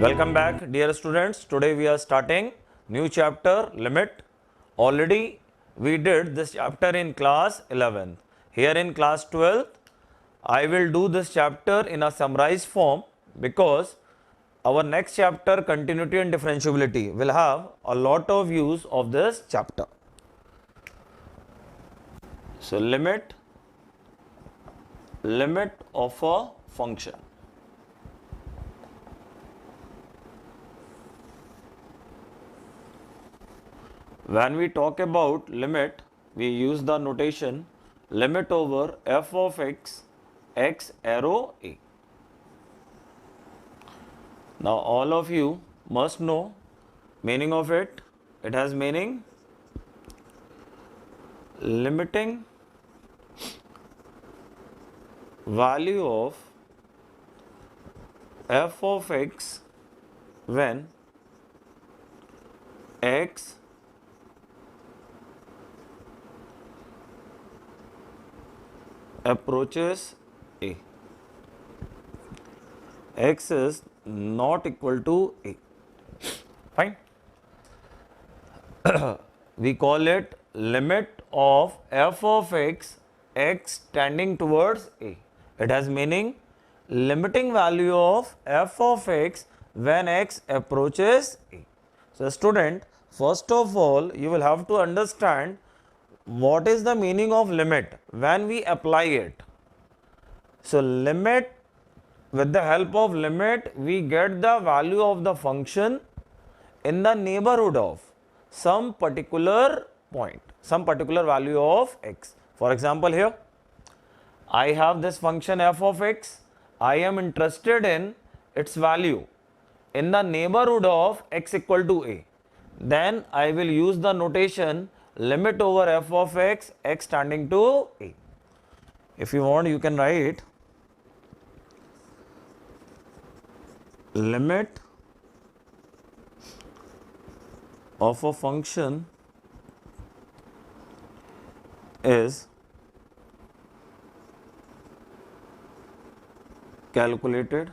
Welcome back, dear students. Today we are starting new chapter, limit. Already we did this chapter in class 11th. Here in class 12th, I will do this chapter in a summarized form because our next chapter, continuity and differentiability, will have a lot of use of this chapter. So limit of a function. When we talk about limit, we use the notation limit over f of x, x arrow a. Now all of you must know meaning of it. It has meaning limiting value of f of x when x approaches a. X is not equal to a. Fine. We call it limit of f of x, x tending towards a. It has meaning limiting value of f of x when x approaches a. So student, first of all, you will have to understand what is the meaning of limit when we apply it. So limit, with the help of limit, we get the value of the function in the neighborhood of some particular point, some particular value of x. For example, here I have this function f of x. I am interested in its value in the neighborhood of x equal to a. Then I will use the notation limit over f of x, x tending to a. If you want, you can write limit of a function is calculated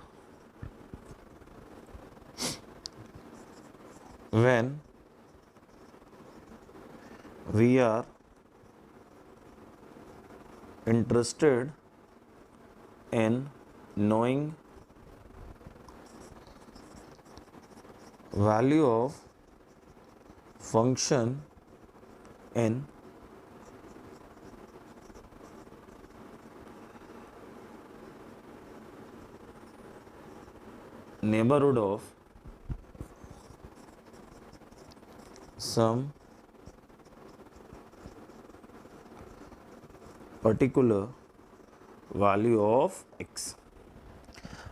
when we are interested in knowing value of function in neighborhood of some particular value of x.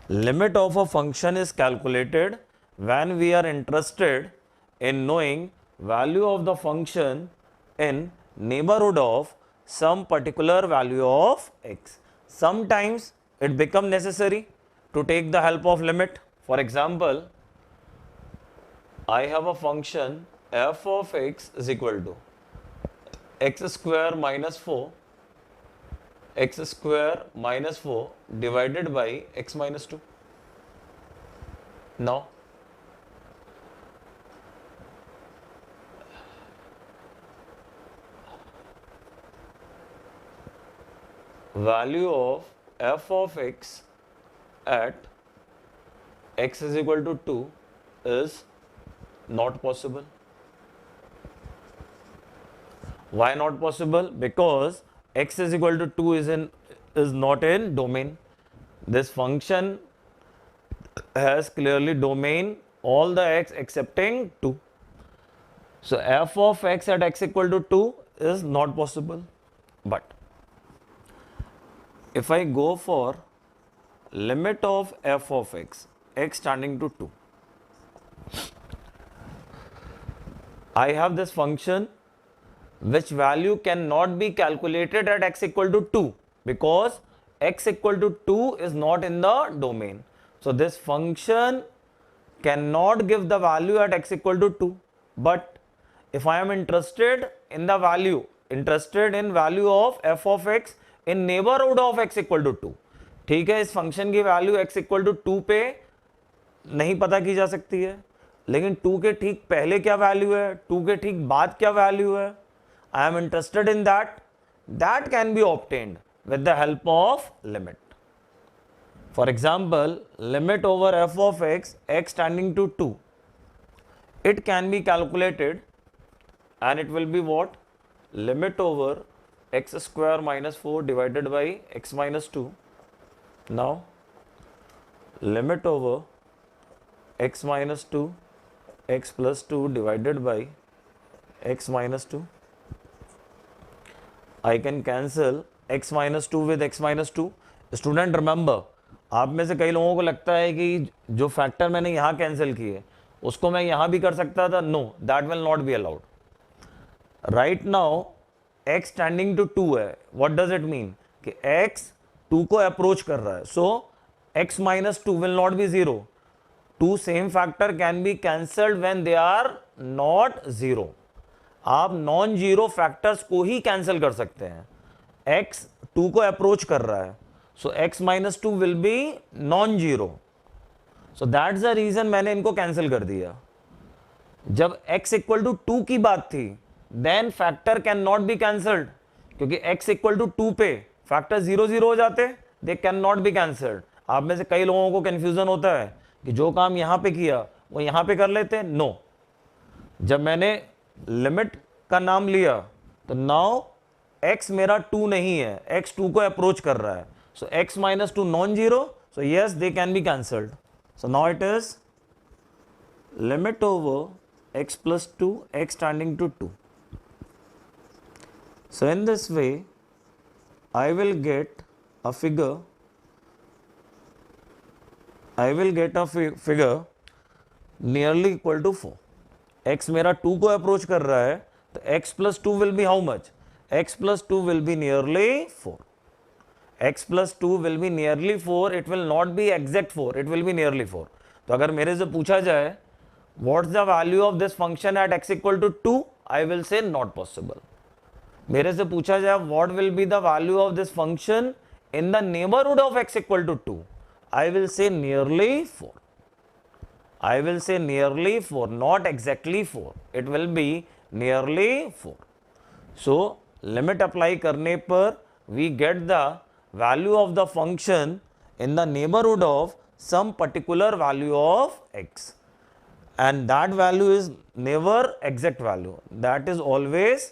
Limit of a function is calculated when we are interested in knowing value of the function in neighborhood of some particular value of x. Sometimes it becomes necessary to take the help of limit. For example, I have a function f of x is equal to x square minus 4 divided by x minus 2. Now value of f of x at x is equal to 2 is not possible. Why not possible? Because x is equal to 2 is not in domain. This function has clearly domain all the x excepting 2. So f of x at x equal to 2 is not possible. But if I go for limit of f of x, x tending to 2, I have this function which value cannot be calculated at x equal to 2 because x equal to 2 is not in the domain. So this function cannot give the value at x equal to 2. But if I am interested in value of f of x in neighborhood of x equal to 2, ठीक है, इस function की value x equal to 2 पे नहीं पता की जा सकती है, लेकिन 2 के ठीक पहले क्या वैल्यू है, 2 के ठीक बाद क्या वैल्यू है, I am interested in that can be obtained with the help of limit. For example, limit over f of x tending to 2, it can be calculated and it will be what? Limit over x square minus 4 divided by x minus 2. Now, limit over x minus 2, x plus 2 divided by x minus 2. I can cancel x minus 2 with x minus 2. Student remember, आप में से कई लोगों को लगता है कि जो फैक्टर मैंने यहाँ कैंसिल किए उसको मैं यहाँ भी कर सकता था. No, that will not be allowed. Right now x tending to 2 है. व्हाट डज इट मीन कि x 2 को अप्रोच कर रहा है, so x minus 2 will not be 0. Two same factor can be cancelled when they are not 0. आप non zero factors को ही cancel कर सकते हैं. x 2 को अप्रोच कर रहा है, so x minus 2 will be non-zero. So that's the reason मैंने इनको कैंसिल कर दिया. जब x इक्वल टू 2 की बात थी, then factor can not be cancelled, क्योंकि x इक्वल टू 2 पे फैक्टर 0 0 हो जाते, they can not be cancelled. आप में से कई लोगों को कंफ्यूजन होता है कि जो काम यहां पे किया वो यहां पे कर लेते. नो, जब मैंने लिमिट का नाम लिया तो नाउ x मेरा 2 नहीं है, x 2 को अप्रोच कर रहा है. So x minus 2 non-zero, so yes, they can be cancelled. So now it is limit over x plus 2, x tending to 2. So in this way, I will get a figure, nearly equal to 4. x मेरा 2 को approach कर रहा है, तो x plus 2 will be how much? x plus 2 will be nearly 4. x plus 2 will be nearly 4. It will not be exact 4. It will be nearly 4. तो अगर मेरे से पूछा जाए what's the value of this function at x equal to 2, I will say not possible. मेरे से पूछा जाए what will be the value of this function in the neighborhood of x equal to 2, I will say nearly 4. I will say nearly 4, not exactly 4. It will be nearly 4. So limit apply करने पर we get the value of the function in the neighborhood of some particular value of x, and that value is never exact value, that is always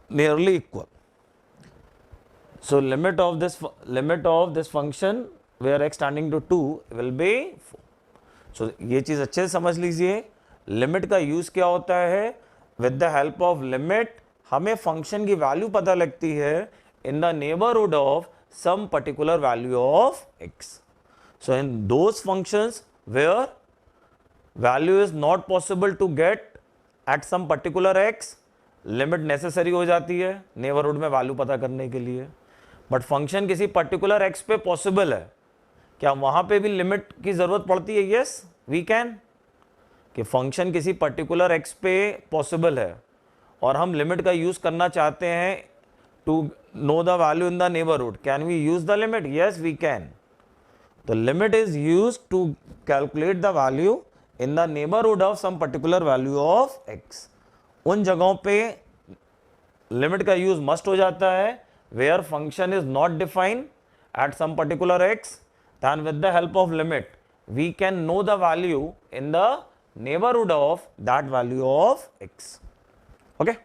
nearly equal. So limit of this function where x tending to 2 will be 4. So ये चीज अच्छे से समझ लीजिए. Limit का use क्या होता है? With the help of limit हमें फंक्शन की वैल्यू पता लगती है in the neighborhood of some particular value of x. So in those functions where value is not possible to get at some particular x, limit necessary हो जाती है neighborhood में value पता करने के लिए. But function किसी particular x पे possible है, क्या वहां पे भी limit की जरूरत पड़ती है? Yes, we can. कि function किसी particular x पे possible है और हम limit का यूज करना चाहते हैं to know the value in the neighborhood. Can we use the limit? Yes, we can. The limit is used to calculate the value in the neighborhood of some particular value of x. उन जगहों पे limit का use must हो जाता है where function is not defined at some particular x, then with the help of limit we can know the value in the neighborhood of that value of x. Okay.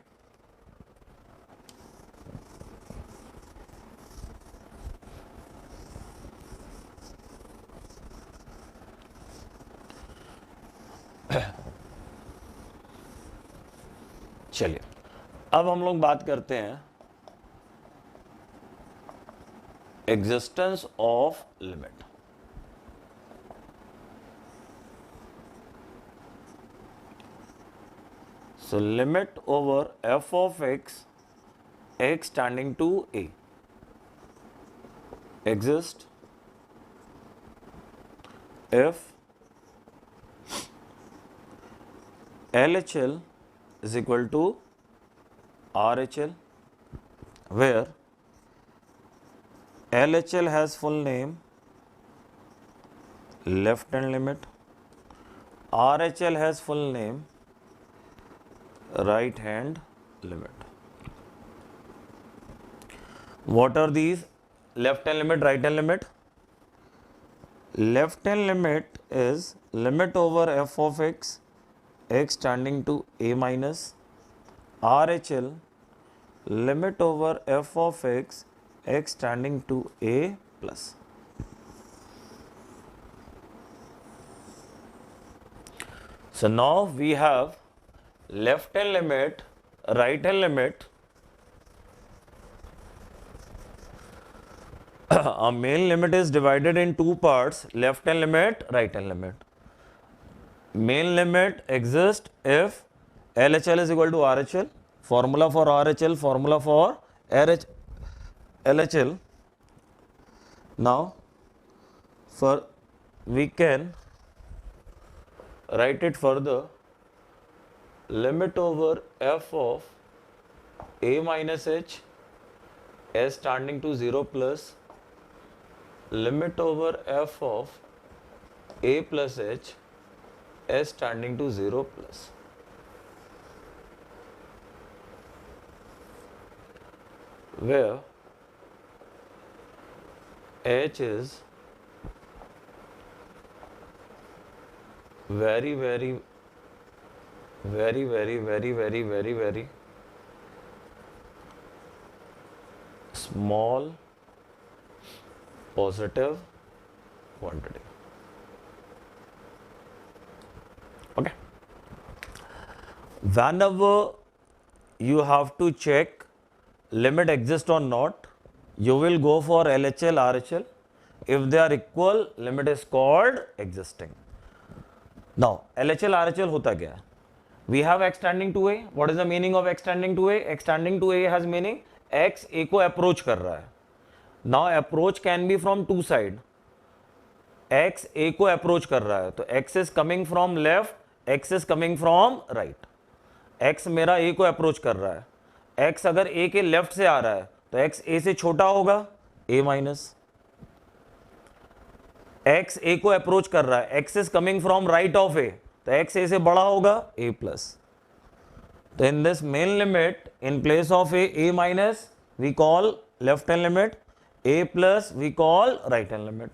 चलिए अब हम लोग बात करते हैं existence of limit. So limit over f of x tending to a exist if LHL is equal to RHL, where LHL has full name left hand limit. RHL has full name, right hand limit. What are these? Left hand limit, right hand limit. Left hand limit is limit over f of x, x tending to a minus. RHL, limit over f of x, x tending to a plus. So now we have left hand limit, right hand limit. Our main limit is divided in two parts, left hand limit, right hand limit. Main limit exists if LHL is equal to RHL. Formula for RHL, formula for LHL. Now, we can write it further. Limit over f of a minus h, s tending to 0 plus limit over f of a plus h, s tending to 0 plus. Where h is very small positive quantity. Okay. Whenever you have to check limit exists or not, you will go for LHL, RHL. If they are equal, limit is called existing. Now, LHL, RHL होता क्या है? We have x tending to a. What is the meaning of x tending to a? X tending to a has meaning x a को approach कर रहा है. Now approach can be from two side. x a को approach कर रहा है, तो x is coming from left, x is coming from right. x मेरा a को approach कर रहा है. x अगर a के left से आ रहा है, तो x a से छोटा होगा, a माइनस. x a को अप्रोच कर रहा है, x is coming from right of a, तो x a से बड़ा होगा a प्लस. तो in this main limit, in place of a minus we call left hand limit, a plus we call right hand limit.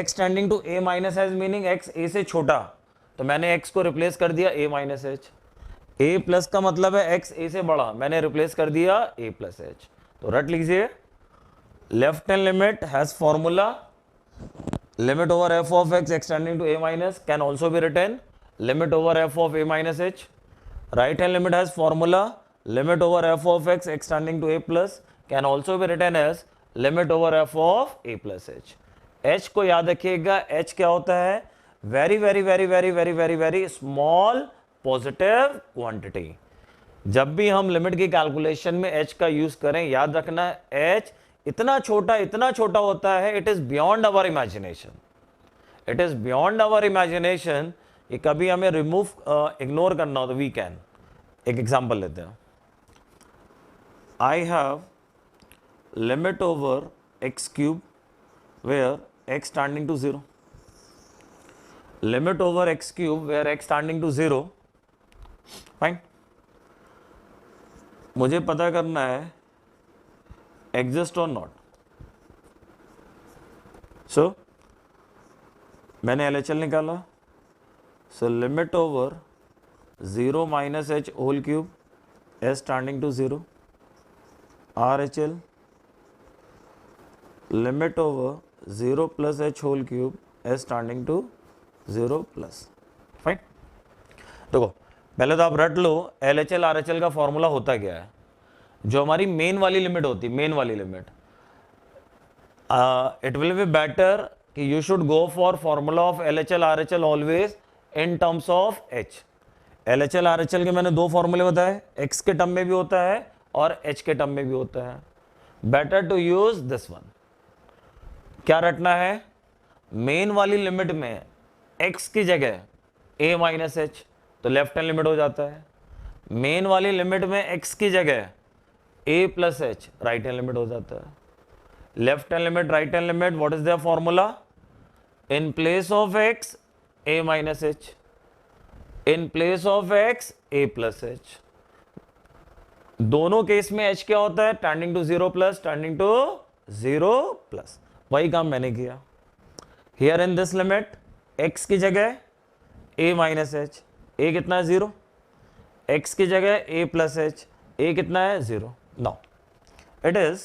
x tending to a minus has meaning x a से छोटा, तो मैंने x को replace कर दिया a minus h. a plus का मतलब है x a से बड़ा, मैंने रिप्लेस कर दिया a प्लस h. तो रट लीजिए, left hand limit has formula limit over f of x extending to a minus, can also be written limit over f of a minus h. Right hand limit has formula limit over f of x extending to a plus, can also be written as limit over f of a plus h. h को याद रखिएगा, h क्या होता है? very small positive quantity. जब भी हम limit की कैलकुलेशन में h का यूज करें, याद रखना h इतना छोटा होता है, it is beyond our imagination. It is beyond our imagination. ये कभी हमें रिमूव इग्नोर करना हो तो वी कैन. एक एग्जांपल लेते हैं. I have limit over x cube where x tending to 0. Limit over x cube where x tending to 0. Fine. मुझे पता करना है exist or not. So मैंने LHL निकाला. So limit over 0 minus h whole cube s tending to 0. RHL limit over 0 plus h whole cube s tending to 0 plus. Fine. देखो पहले तो आप रट लो LHL RHL का फॉर्मूला होता क्या है. जो हमारी मेन वाली लिमिट होती है, मेन वाली limit, it will be better कि you should go for formula of LHL RHL always in terms of h. LHL RHL के मैंने दो फॉर्मूले बताए, x के टर्म में भी होता है और h के टर्म में भी होता है. Better to use this one. क्या रटना है? मेन वाली लिमिट में x की जगह a माइनस h, तो लेफ्ट हैंड लिमिट हो जाता है. मेन वाली लिमिट में x की जगह a plus h, right hand limit हो जाता है. Left hand limit, right hand limit, what is the formula? in place of x a minus h, in place of x a plus h. दोनों case में h क्या होता है? Tending to 0 plus, tending to 0 plus. वही काम मैंने किया. Here in this limit x की जगह a माइनस h, a कितना है? 0. x की जगह a प्लस h, a कितना है? 0. Now it is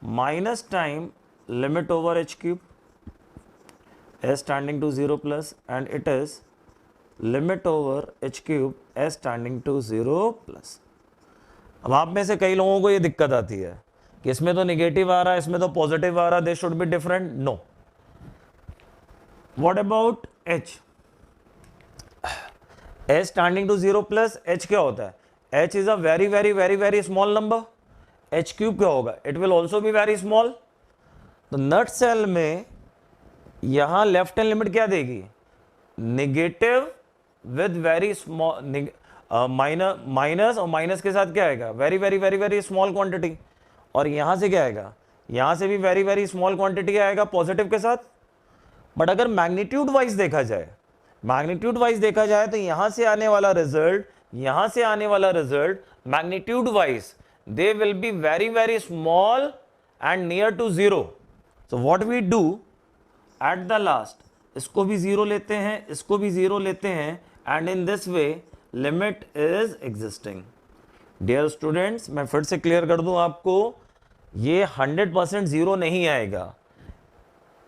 minus time limit over h cube s tending to 0 plus and it is limit over h cube s tending to 0 plus. अब आप में से कई लोगों को ये दिक्कत आती है कि इसमें तो निगेटिव आ रहा है, इसमें तो पॉजिटिव आ रहा है, they should be different. No. What about h? h tending to 0 plus h क्या होता है? h is a very very very very small number. h cube क्या होगा? It will also be very small. तो नट cell में यहां left hand limit क्या देगी? Negative with very small, minus और माइनस के साथ क्या आएगा? Very very very very small quantity. और यहां से क्या आएगा? यहां से भी वेरी वेरी स्मॉल क्वांटिटी आएगा पॉजिटिव के साथ. बट अगर मैग्नीट्यूड वाइज देखा जाए, मैग्नीट्यूड वाइज देखा जाए तो यहां से आने वाला रिजल्ट, यहां से आने वाला result magnitude wise they will be very very small and near to 0. So what we do at the last, इसको भी 0 लेते हैं, इसको भी 0 लेते हैं and in this way limit is existing. Dear students, मैं फिर से क्लियर कर दूं आपको, ये 100% 0 नहीं आएगा.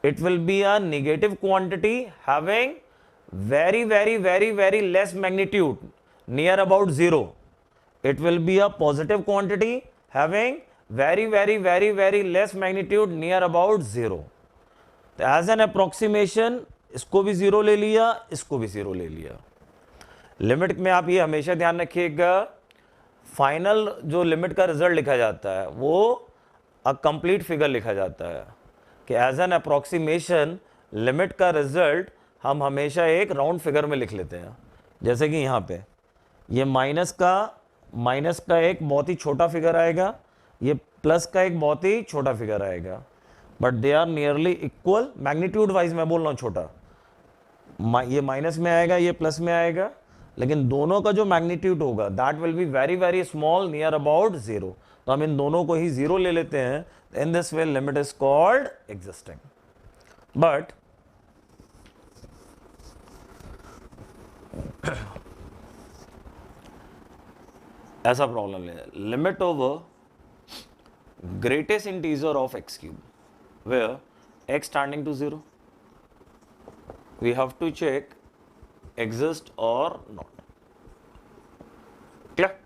It will be a negative quantity having very very very very less magnitude near about 0. It will be a positive quantity having very very very very less magnitude near about 0. तो as an approximation इसको भी 0 ले लिया, इसको भी 0 ले लिया. Limit में आप ये हमेशा ध्यान रखिएगा, फाइनल जो लिमिट का रिजल्ट लिखा जाता है वो अ कंप्लीट फिगर लिखा जाता है कि एज एन अप्रोक्सीमेशन लिमिट का रिजल्ट हम हमेशा एक राउंड फिगर में लिख लेते हैं. जैसे कि यहाँ पे ये माइनस का एक बहुत ही छोटा फिगर आएगा, ये प्लस का एक बहुत ही छोटा फिगर आएगा, but they are nearly equal. Magnitude wise मैं बोल रहा हूँ छोटा, ये माइनस में आएगा, ये प्लस में आएगा, लेकिन दोनों का जो मैग्नीट्यूड होगा that will be very very small near about 0. तो हम इन दोनों को ही 0 ले लेते हैं. In this way limit is called existing. But ऐसा प्रॉब्लम है, limit over greatest integer of x cube where x tending to 0, we have to check exist और not. Clear?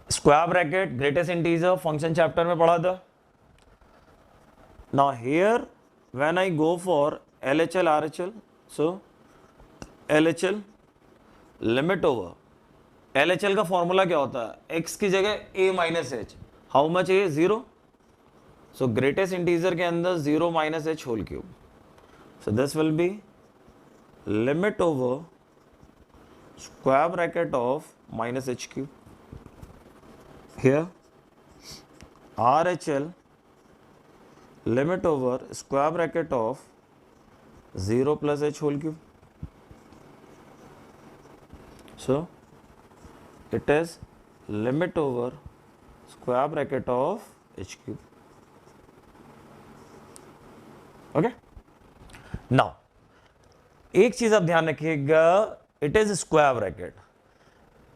Square bracket greatest integer function chapter में पढ़ा था. Now here when I go for LHL RHL, so LHL limit over, LHL का formula क्या होता है? x की जगह a minus h, how much a? 0. So greatest integer के अंदर 0 minus h whole cube. So this will be limit over square bracket of minus h cube. Here RHL limit over square bracket of 0 plus h whole cube. So it is limit over square bracket of h cube. Okay? Now एक चीज आप ध्यान रखिएगा, it is square bracket.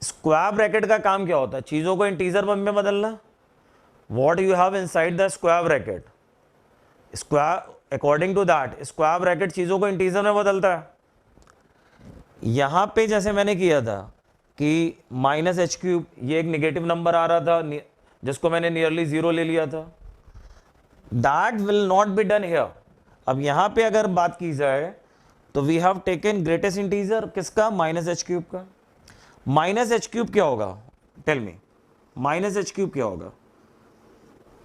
Square bracket का काम क्या होता है? चीजों को इंटीजर में बदलना. What you have inside the square bracket, square according to that square bracket चीजों को इंटीजर में बदलता है. यहां पे जैसे मैंने किया था कि माइनस एच क्यूब, ये एक निगेटिव नंबर आ रहा था जिसको मैंने नियरली 0 ले लिया था. That will not be done here. अब यहां पे अगर बात की जाए तो we have taken greatest integer किसका? माइनस एच क्यूब का. माइनस एच क्यूब क्या होगा? Tell me, minus h cube क्या होगा?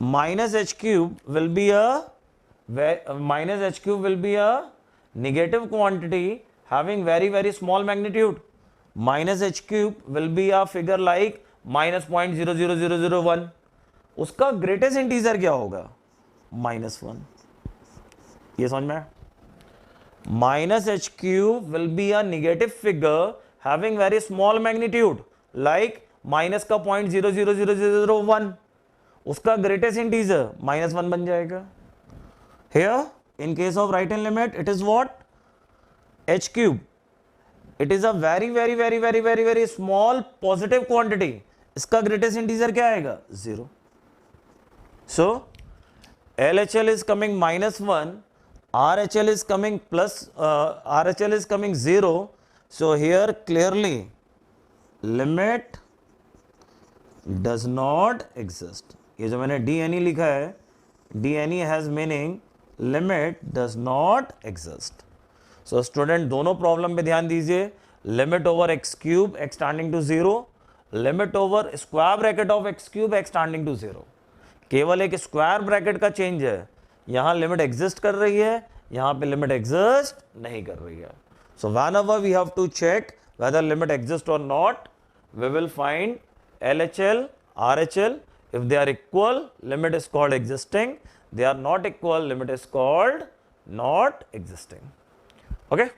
Minus h cube will be a negative quantity having very very small magnitude. Minus h cube will be a figure like minus 0.00001. उसका greatest integer क्या होगा? -1. ये समझ में आया? minus h cube will be a negative figure having very small magnitude like minus का 0.00001, उसका greatest integer -1 बन जाएगा. Here in case of right hand limit it is what? h cube. It is a very small positive quantity. इसका greatest integer क्या आएगा? 0. So LHL is coming -1, RHL is coming RHL is coming 0. So here clearly limit does not exist. ये जो मैंने D any लिखा है, D any has meaning limit does not exist. So student दोनों problem पे ध्यान दीजिए. Limit over x cube x tending to 0, limit over square bracket of x cube x tending to 0. केवल एक स्क्वायर ब्रैकेट का change है. यहां limit exist कर रही है, यहां पे लिमिट एग्जिस्ट नहीं कर रही है. So whenever we have to check whether limit exists or not, we will find LHL, RHL. If they are equal, limit is called existing. They are not equal, limit is called not existing. Okay?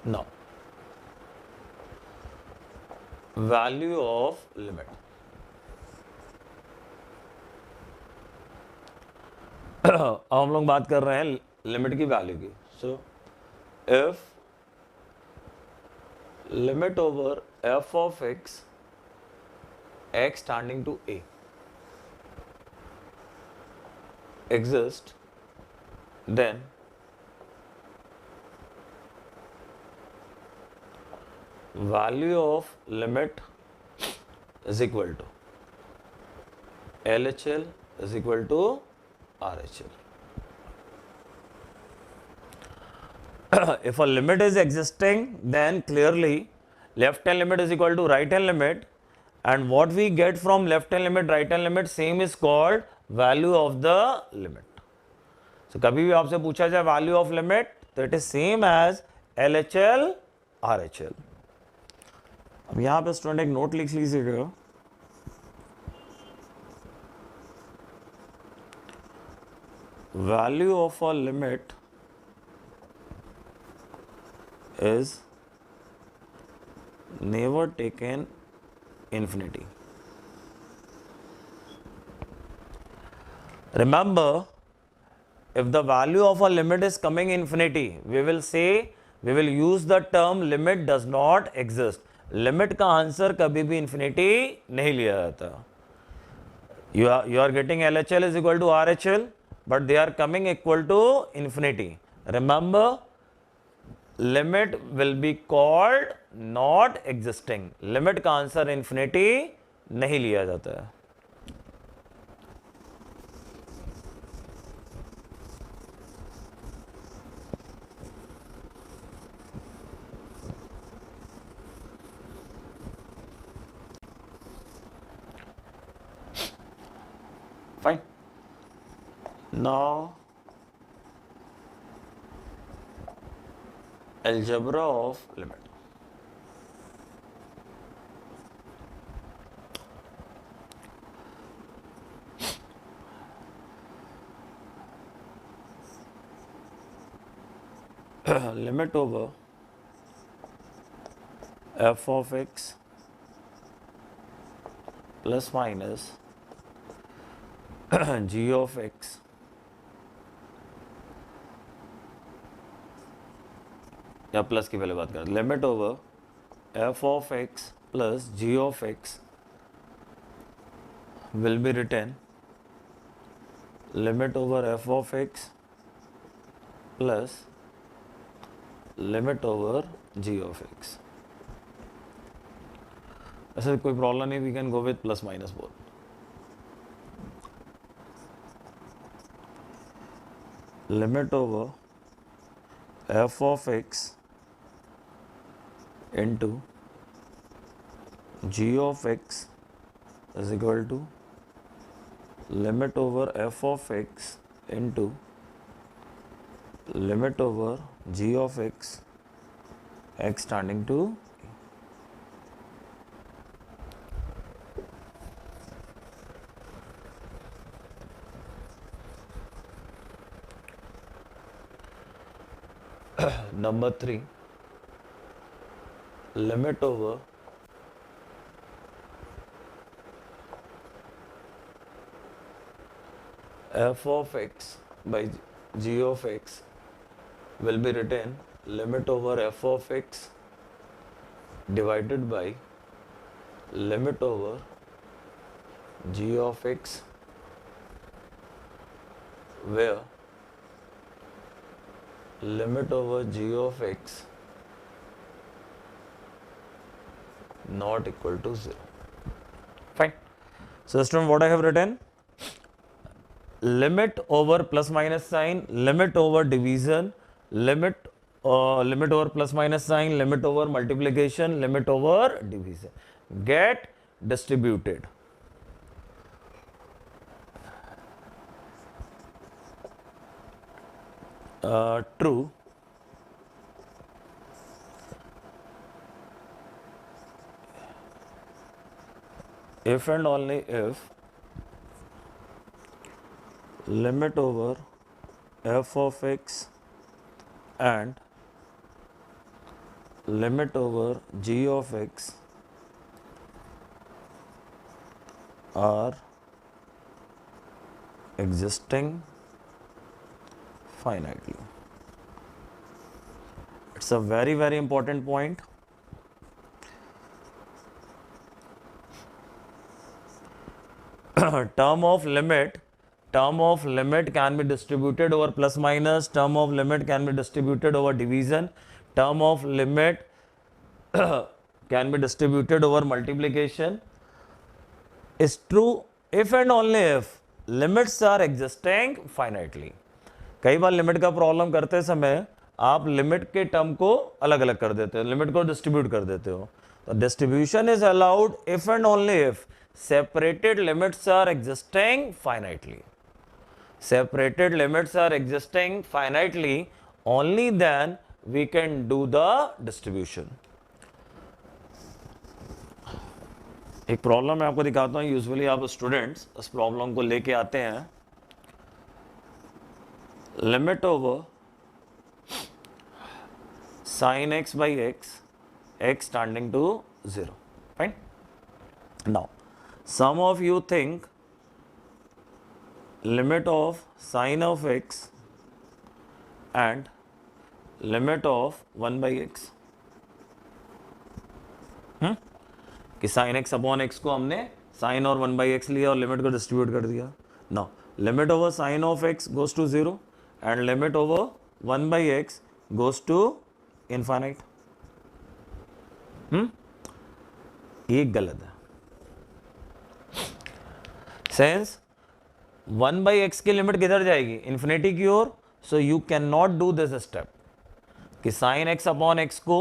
Now, value of limit. अब हम लोग बात कर रहे हैं limit की value की. So if limit over f of x tending to a exist, then value of limit is equal to LHL is equal to RHL. If a limit is existing, then clearly left hand limit is equal to right hand limit, and what we get from left hand limit, right hand limit, same is called value of the limit. So कभी भी आपसे पूछा जाए value of limit, तो it is same as LHL, RHL. अब यहाँ पे student एक नोट लिख लीजिएगा. Value of a limit is never taken infinity. Remember, if the value of a limit is coming infinity, we will use the term limit does not exist. Limit का answer कभी भी infinity नहीं लिया जाता. You are getting LHL is equal to RHL, but they are coming equal to infinity. Remember, limit will be called not existing. Limit का answer infinity नहीं लिया जाता है. Fine. Now algebra of limit. Limit over f of x plus minus g of x या plus की पहले बात करें. Limit over f of x plus g of x will be written limit over f of x plus limit over g of x. ऐसे कोई problem नहीं, we can go with plus minus both. Limit over f of x into g of x is equal to limit over f of x into limit over g of x x tending to number 3, limit over f of x by g of x will be written limit over f of x divided by limit over g of x, where limit over g of x not equal to 0. Fine. So, student, what I have written? Limit over plus minus sign, limit over division, limit over plus minus sign, limit over multiplication, limit over division get distributed. True if and only if limit over f of x and limit over g of x are existing finitely. It's a very, very important point. Term of limit can be distributed over plus minus, term of limit can be distributed over division, term of limit can be distributed over multiplication. Is true if and only if limits are existing finitely. कई बार limit का problem करते समय आप limit के term को अलग अलग कर देते हो, लिमिट को डिस्ट्रीब्यूट कर देते हो. तो distribution is allowed if and only if separated limits are existing finitely. Separated limits are existing finitely, only then we can do the distribution. एक प्रॉब्लम मैं आपको दिखाता हूँ. यूजुअली आप स्टूडेंट्स इस प्रॉब्लम को लेके आते हैं. Limit over sin x by x, x tending to 0. Fine. Now, some of you think limit of sin of x and limit of 1 by x कि sin x अपॉन x को हमने sin और 1 by x लिया और limit को distribute कर दिया. Now limit over sin of x goes to 0 and limit over 1 by x goes to infinite. ये गलत है. सेंस 1 by x की लिमिट किधर जाएगी? इन्फिनिटी की ओर. So you cannot do this दिस स्टेप कि साइन x अपॉन x को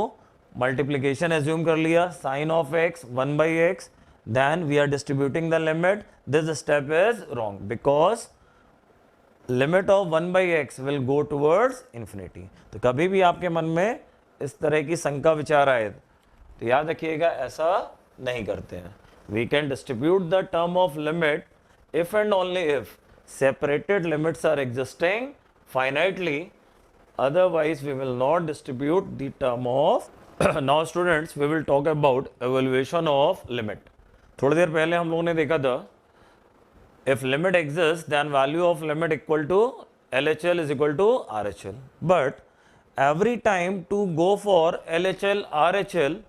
मल्टीप्लीकेशन एज्यूम कर लिया, sine of x 1 by x, then we are distributing the limit. This step is wrong because limit of 1 by x will go towards infinity. तो कभी भी आपके मन में इस तरह की शंका विचार आए तो याद रखिएगा ऐसा नहीं करते हैं. We can distribute the term of limit if and only if separated limits are existing finitely, otherwise we will not distribute the term of. Now students, we will talk about evaluation of limit. थोड़ी देर पहले हम लोगों ने देखा था if limit exists then value of limit equal to LHL is equal to RHL. But every time to go for LHL RHL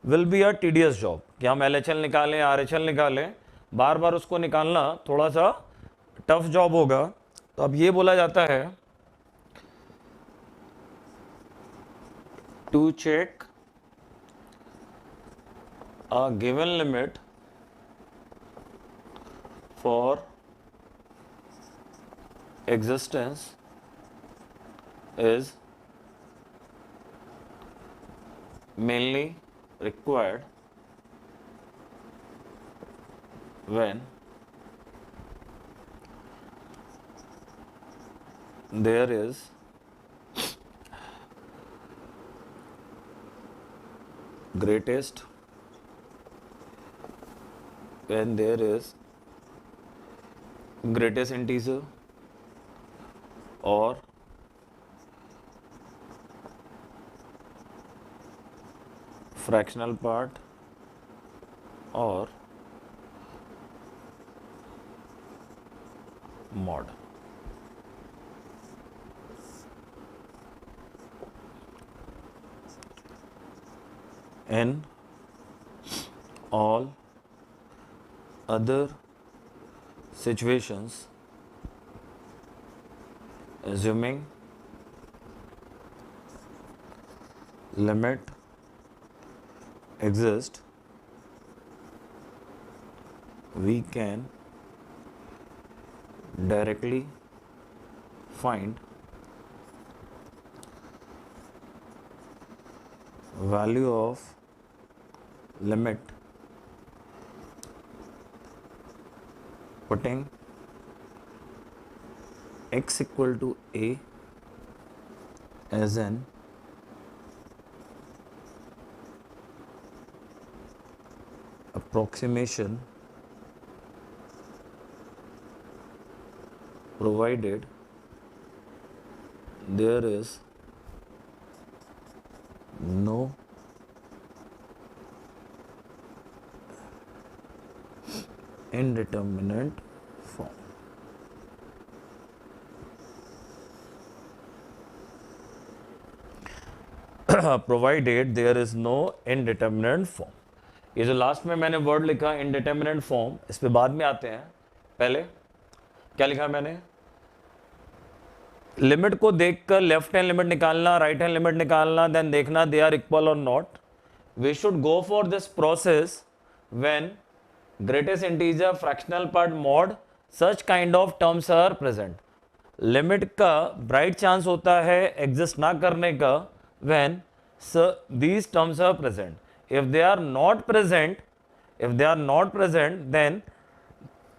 will be a tedious job कि हम LHL निकालें RHL निकालें, बार बार उसको निकालना थोड़ा सा टफ जॉब होगा. तो अब ये बोला जाता है to check a given limit for existence is mainly required when there is greatest when there is greatest integer or fractional part or mod. In all other situations, assuming limit exists, we can directly find value of limit putting x equal to a as an approximation provided there is no indeterminate form. Provided there is no indeterminate form. ये जो last में मैंने word लिखा indeterminate form, इस पे बाद में आते हैं. पहले क्या लिखा मैंने? लिमिट को देखकर लेफ्ट हैंड लिमिट निकालना, राइट हैंड लिमिट निकालना, देन देखना दे आर इक्वल और not. We should go for this process when greatest integer, fractional part, mod, such kind of terms are present. Limit का bright chance होता है exist ना करने का when these terms are present. If they are not present, then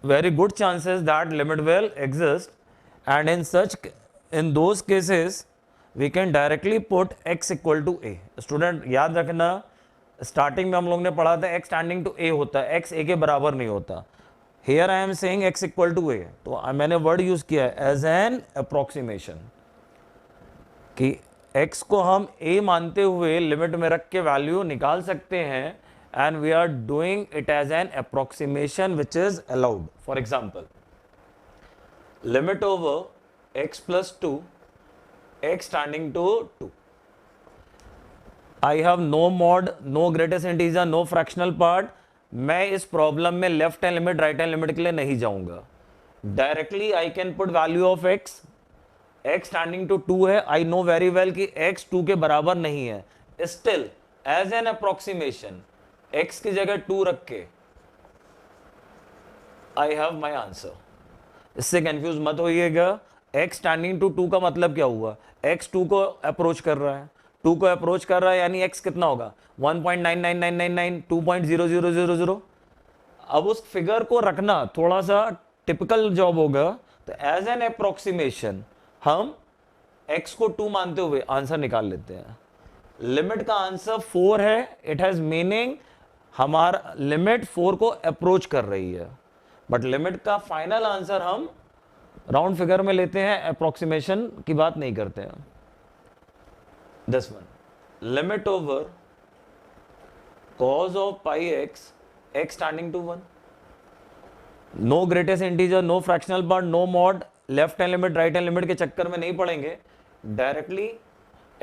very good chances that limit will exist, and in those cases we can directly put x equal to a. Student याद रखना, starting में हम लोग ने पढ़ा था x tending to a होता है, x a के बराबर नहीं होता. Here I am saying x equal to a, तो मैंने वर्ड यूज किया है एज एन अप्रोक्सीमेशन कि x को हम a मानते हुए लिमिट में रख के वैल्यू निकाल सकते हैं, and we are doing it as an approximation which is allowed. For example, limit over x plus 2, x tending to 2. I have no mod, no greatest integer, no fractional part. मैं इस problem में left hand limit, right hand limit के लिए नहीं जाऊंगा. Directly I can put value of x. x tending to 2 है, I know very well कि x 2 के बराबर नहीं है. Still as an approximation x की जगह 2 रख के आई हैव माई आंसर. इससे कंफ्यूज मत होइएगा. x टेंडिंग टू 2 का मतलब क्या हुआ? x 2 को अप्रोच कर रहा है, 2 को अप्रोच कर रहा है, यानी x कितना होगा? 1.99999, 2.0000. अब उस फिगर को रखना थोड़ा सा टिपिकल जॉब होगा. तो एज एन अप्रोक्सीमेशन हम x को 2 मानते हुए आंसर निकाल लेते हैं. लिमिट का आंसर 4 है. इट हैज मीनिंग हमारा लिमिट 4 को अप्रोच कर रही है, बट लिमिट का फाइनल आंसर हम राउंड फिगर में लेते हैं, अप्रोक्सीमेशन की बात नहीं करते हैं. This one, limit over cos of pi x, x tending to 1. No greatest integer, no fractional part, no mod, left hand limit, right hand limit के चक्कर में नहीं पड़ेंगे. डायरेक्टली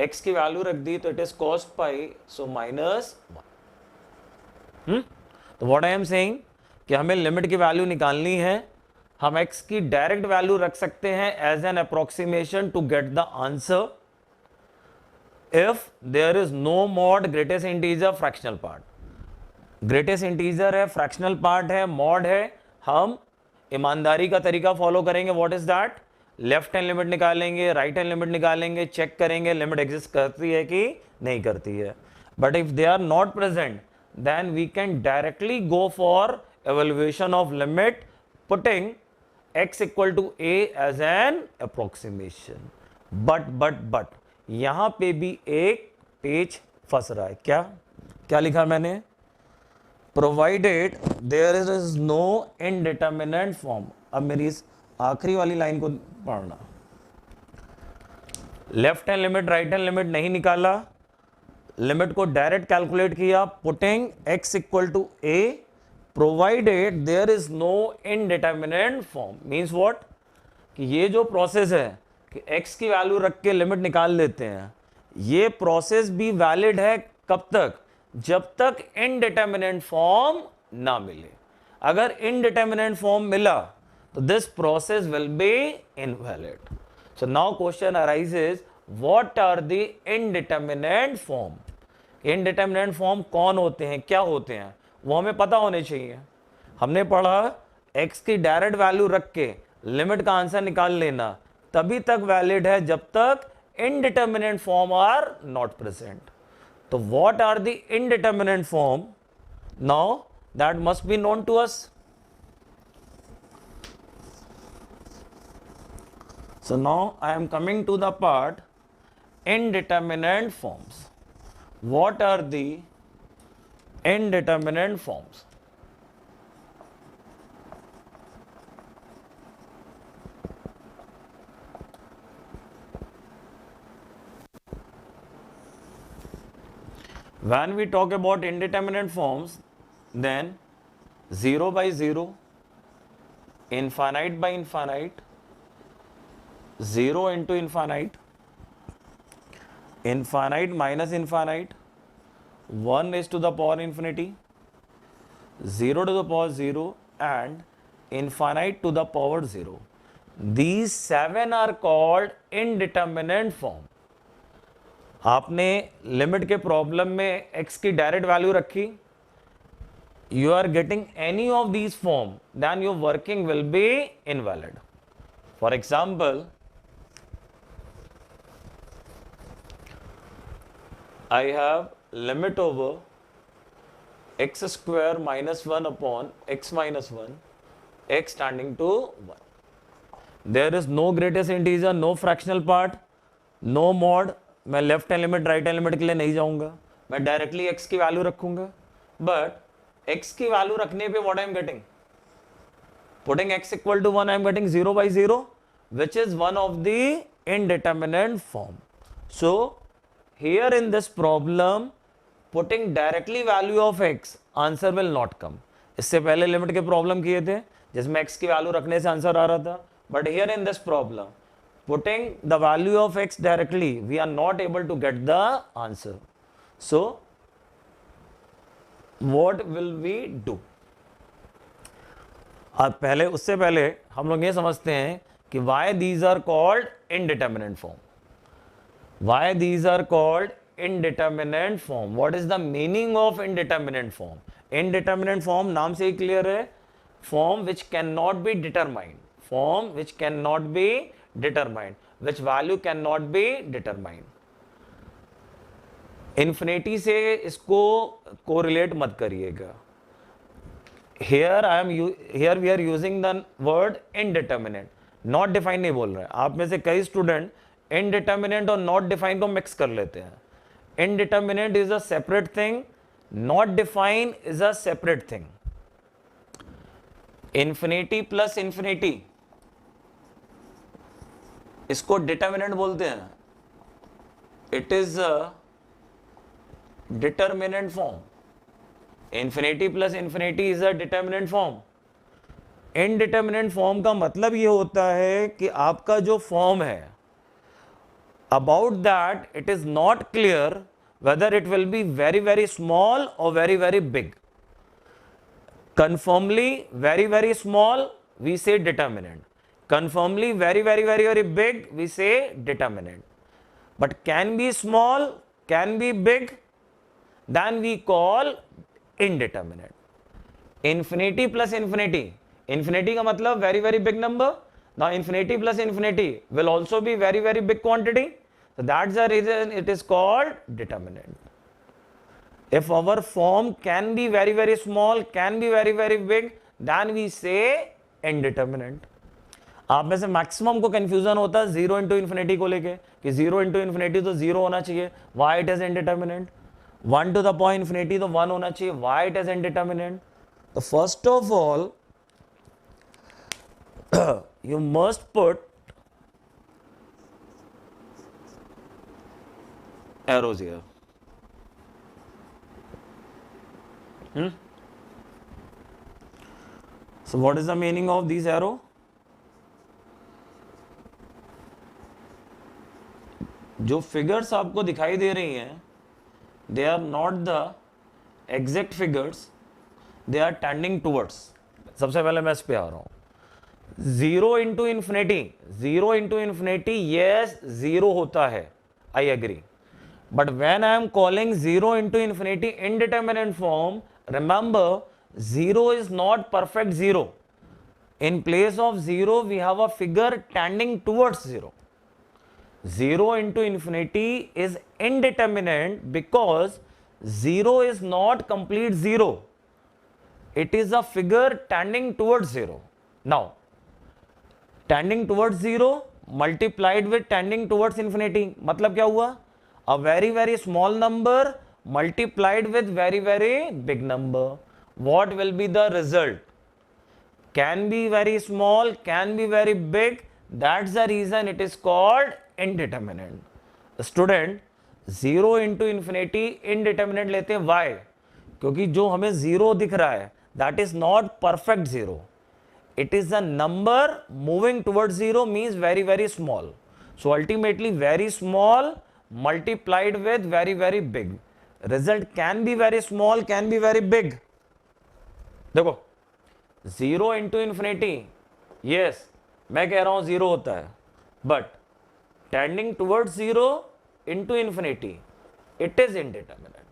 x की वैल्यू रख दी तो इट इज cos पाई, सो -1. तो what I am saying कि हमें लिमिट की वैल्यू निकालनी है. हम x की डायरेक्ट वैल्यू रख सकते हैं as an approximation to get the answer if there is no mod, greatest integer, fractional part. Greatest integer है, फ्रैक्शनल पार्ट है, मॉड है. हम ईमानदारी का तरीका फॉलो करेंगे. What is that? Left hand limit निकालेंगे, राइट हैंड लिमिट निकालेंगे, चेक करेंगे लिमिट एग्जिस्ट करती है कि नहीं करती है. But if they are not present, then we can directly go for evaluation of limit putting x equal to a as an approximation. But यहां पे भी एक पेज फंस रहा है. क्या क्या लिखा मैंने, provided there is no indeterminate form. अब मेरी इस आखिरी वाली लाइन को पढ़ना, left hand limit right hand limit नहीं निकाला, लिमिट को डायरेक्ट कैलकुलेट किया, putting x equal to a provided there is no indeterminate form. Means what, कि ये जो प्रोसेस है कि x की वैल्यू रख के लिमिट निकाल लेते हैं, ये प्रोसेस भी वैलिड है कब तक, जब तक इनडिटर्मिनेंट फॉर्म ना मिले। अगर इनडिटर्मिनेंट फॉर्म मिला तो this process will be invalid. So now question arises, what are the indeterminate form. Indeterminate form कौन होते हैं, क्या होते हैं, वो हमें पता होने चाहिए। हमने पढ़ा x की डायरेक्ट वैल्यू रख के लिमिट का आंसर निकाल लेना तभी तक वैलिड है जब तक indeterminate form are not present. तो what are the indeterminate form, now that must be known to us. So now I am coming to the part indeterminate forms. What are the indeterminate forms? When we talk about indeterminate forms, then 0 by 0, infinite by infinite, 0 into infinite, infinite minus infinite, 1 is to the power infinity, 0 to the power 0 and infinite to the power 0. These 7 are called indeterminate form. आपने limit के problem में x की direct value रखी, you are getting any of these form, then your working will be invalid. For example, I have limit over x square minus 1 upon x minus 1, x tending to 1. There is no greatest integer, no fractional part, no mod. मैं left hand limit right hand limit के लिए नहीं जाऊंगा, मैं directly x की value रखूंगा। But x की value रखने पे what I am getting, putting x equal to 1 I am getting 0 by 0 which is one of the indeterminate form. So here in this problem, putting directly value of x, answer will not come. इससे पहले limit के problem किए थे जिसमें x की value रखने से answer आ रहा था, but here in this problem, putting the value of x directly, we are not able to get the answer. So what will we do? अब पहले, उससे पहले हम लोग ये समझते हैं कि why these are called indeterminate form. Why these are called indeterminate form? What is the meaning of indeterminate form? Indeterminate form नाम से ही क्लियर है, form which cannot be determined, form which cannot be determined, which value cannot be determined. Infinity से इसको correlate मत करिएगा। Here we are using the word indeterminate, not defined नहीं बोल रहे हैं। आप में से कई स्टूडेंट इनडिटर्मिनेट और नॉट डिफाइन को मिक्स कर लेते हैं। Indeterminate is a separate thing, not define is a separate thing. Infinity plus infinity, इसको डिटर्मिनेंट बोलते हैं। It is a determinant form. Infinity plus infinity is a determinant form. Indeterminate form का मतलब ये होता है कि आपका जो फॉर्म है, about that it is not clear whether it will be very very small or very very big. Confirmly very small we say determinant, confirmly very big we say determinant. But can be small, can be big, then we call indeterminate. Infinity plus infinity, infinity का मतलब very big number. Now infinity plus infinity will also be very big quantity. So that's the reason it is called determinant. If our form can be very small, can be very big, then we say indeterminate. आप में से maximum को confusion होता है 0 into infinity को लेके कि 0 into infinity तो 0 होना चाहिए, why it is indeterminate. 1 to the power infinity तो 1 होना चाहिए. Why it is indeterminate? So first of all, you must put arrows here. So what is the meaning of these arrow? जो figures आपको दिखाई दे रही हैं, they are not the exact figures, they are tending towards. सबसे पहले मैं इस पे आ रहा हूं. 0 into infinity, 0 into infinity, yes 0 होता है, I agree. But when I am calling 0 into infinity indeterminate form, remember 0 is not perfect 0. In place of 0 we have a figure tending towards 0. 0 into infinity is indeterminate because 0 is not complete 0. It is a figure tending towards 0. Now, tending towards 0 multiplied with tending towards infinity. मतलब क्या हुआ? A very very small number multiplied with very very big number. What will be the result? Can be very small, can be very big. That's the reason it is called indeterminate. Student, 0 into infinity indeterminate लेते हैं. Why? क्योंकि जो हमें 0 दिख रहा है, that is not perfect 0. It is a number moving towards 0 means very very small. So ultimately very small multiplied with very very big. Result can be very small, can be very big. देखो 0 into infinity, yes मैं कह रहा हूं 0 होता है, but tending towards 0 into infinity, it is indeterminate.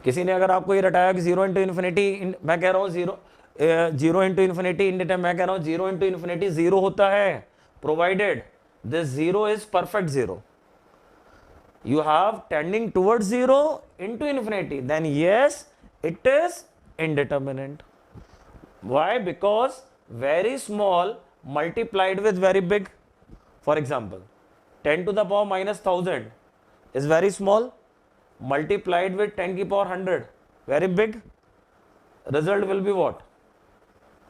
किसी ने अगर आपको ये रटाया कि 0 into infinity, मैं कह रहा हूं 0 into infinity indeterminate, मैं कह रहा हूं 0 into infinity 0 होता है, provided this 0 is perfect 0. You have tending towards 0 into infinity, then yes, it is indeterminate. Why? Because very small multiplied with very big. For example, 10 to the power minus 1000 is very small, multiplied with 10 to the power 100, very big. Result will be what?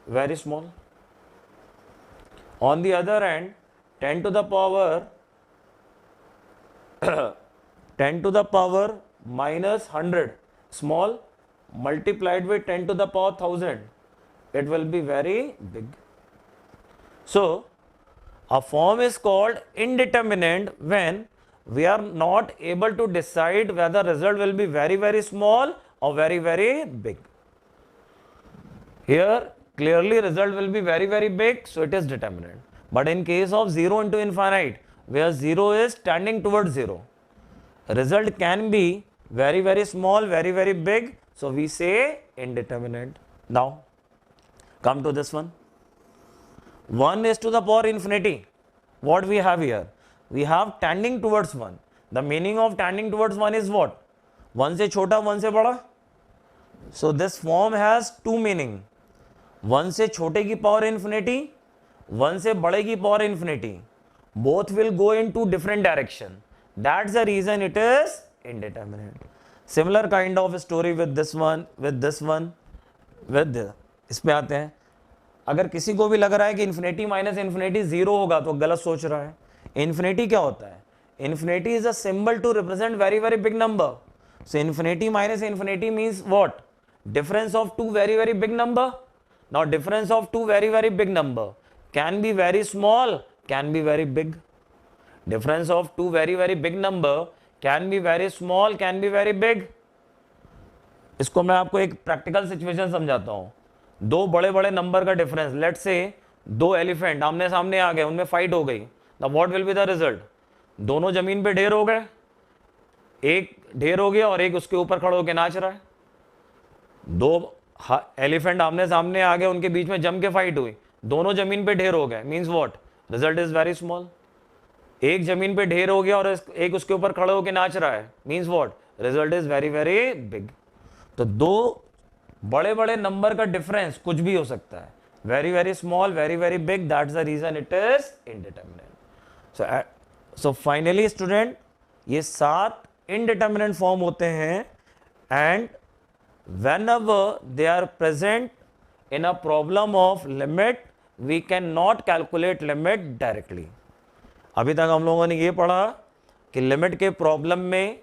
Very small. On the other hand, 10 to the power 10 to the power minus 100, small, multiplied with 10 to the power 1000, it will be very big. So, a form is called indeterminate when we are not able to decide whether result will be very very small or very very big. Here clearly result will be very very big, so it is determinate. But in case of 0 into infinite, where 0 is tending towards 0, result can be very very small, very very big, so we say indeterminate. Now come to this one. 1 is to the power infinity. What we have here? We have tending towards 1. The meaning of tending towards 1 is what? 1 से छोटा, 1 से बड़ा. So this form has two meaning. 1 से छोटे की power infinity, 1 से बड़े की power infinity. Both will go in two different direction. That's the reason it is indeterminate. Similar kind of story with this one, with this one, with this. इसमें आते हैं. अगर किसी को भी लग रहा है कि इन्फिनिटी माइनस इन्फिनिटी 0 होगा तो गलत सोच रहा है. इन्फिनिटी क्या होता है? Infinity is a symbol to represent very very big number. So infinity minus infinity means what? Difference of two very very big number. Now difference of two very very big number can be very small, can be very big. Difference of two very very big number can be very small, can be very big. इसको मैं आपको एक practical situation समझाता हूं. दो बड़े बड़े number का डिफरेंस, लेट्स से दो एलिफेंट आमने सामने आ गए, उनमें फाइट हो गई. Now what will be the result? दोनों जमीन पे ढेर हो गए, एक ढेर हो गया और एक उसके ऊपर खड़े होकर नाच रहा है. दो एलिफेंट आमने सामने आ गए, उनके बीच में जम के फाइट हुई, दोनों जमीन पे ढेर हो गए. Means what? Result is very small. एक जमीन पे ढेर हो गया और एक उसके ऊपर खड़े होकर नाच रहा है. Means what? Result is very very big. तो दो बड़े बड़े नंबर का डिफरेंस कुछ भी हो सकता है. Very very small, very very big. That's the reason it is indeterminate. So finally student ये 7 इनडिटर्मिनेट फॉर्म होते हैं and whenever they are present in a problem of limit we cannot calculate limit directly. अभी तक हम लोगों ने ये पढ़ा कि लिमिट के प्रॉब्लम में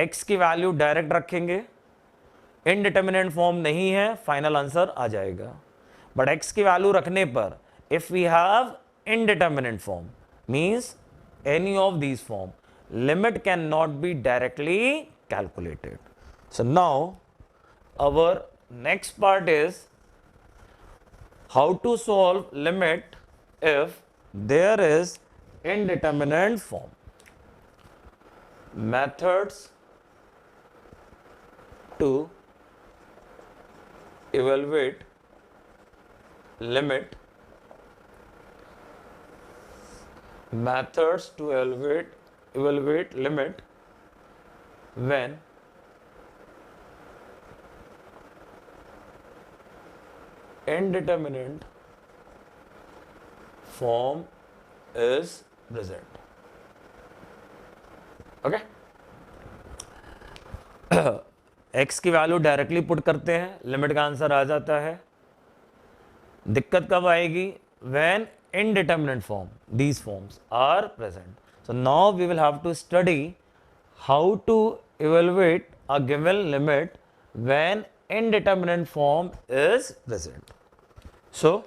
x की वैल्यू डायरेक्ट रखेंगे, इनडिटर्मिनेट फॉर्म नहीं है, फाइनल आंसर आ जाएगा. बट x की वैल्यू रखने पर if we have indeterminate form means any of these form, limit can not be directly calculated. So now our next part is how to solve limit if there is indeterminate form. Methods to evaluate limit. Methods to evaluate limit when indeterminate form is present. Okay? x की value directly put करते हैं, limit का answer आ जाता है. दिक्कत कब आएगी? when indeterminate form, these forms are present. So now we will have to study how to evaluate a given limit when indeterminate form is present. So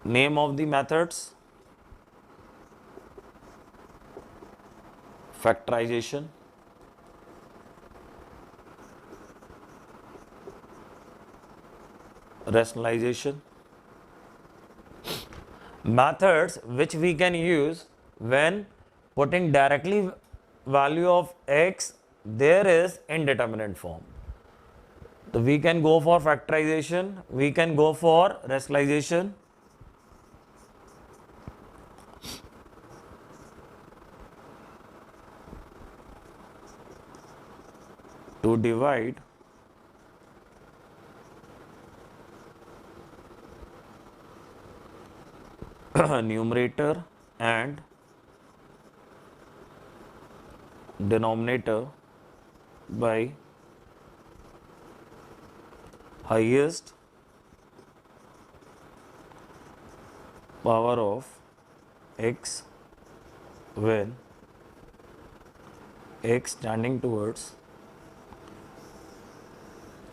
name of the methods: factorization, rationalization. Methods which we can use when putting directly value of x there is indeterminate form. So we can go for factorization, we can go for rationalization. To divide numerator and denominator by highest power of x when x tending towards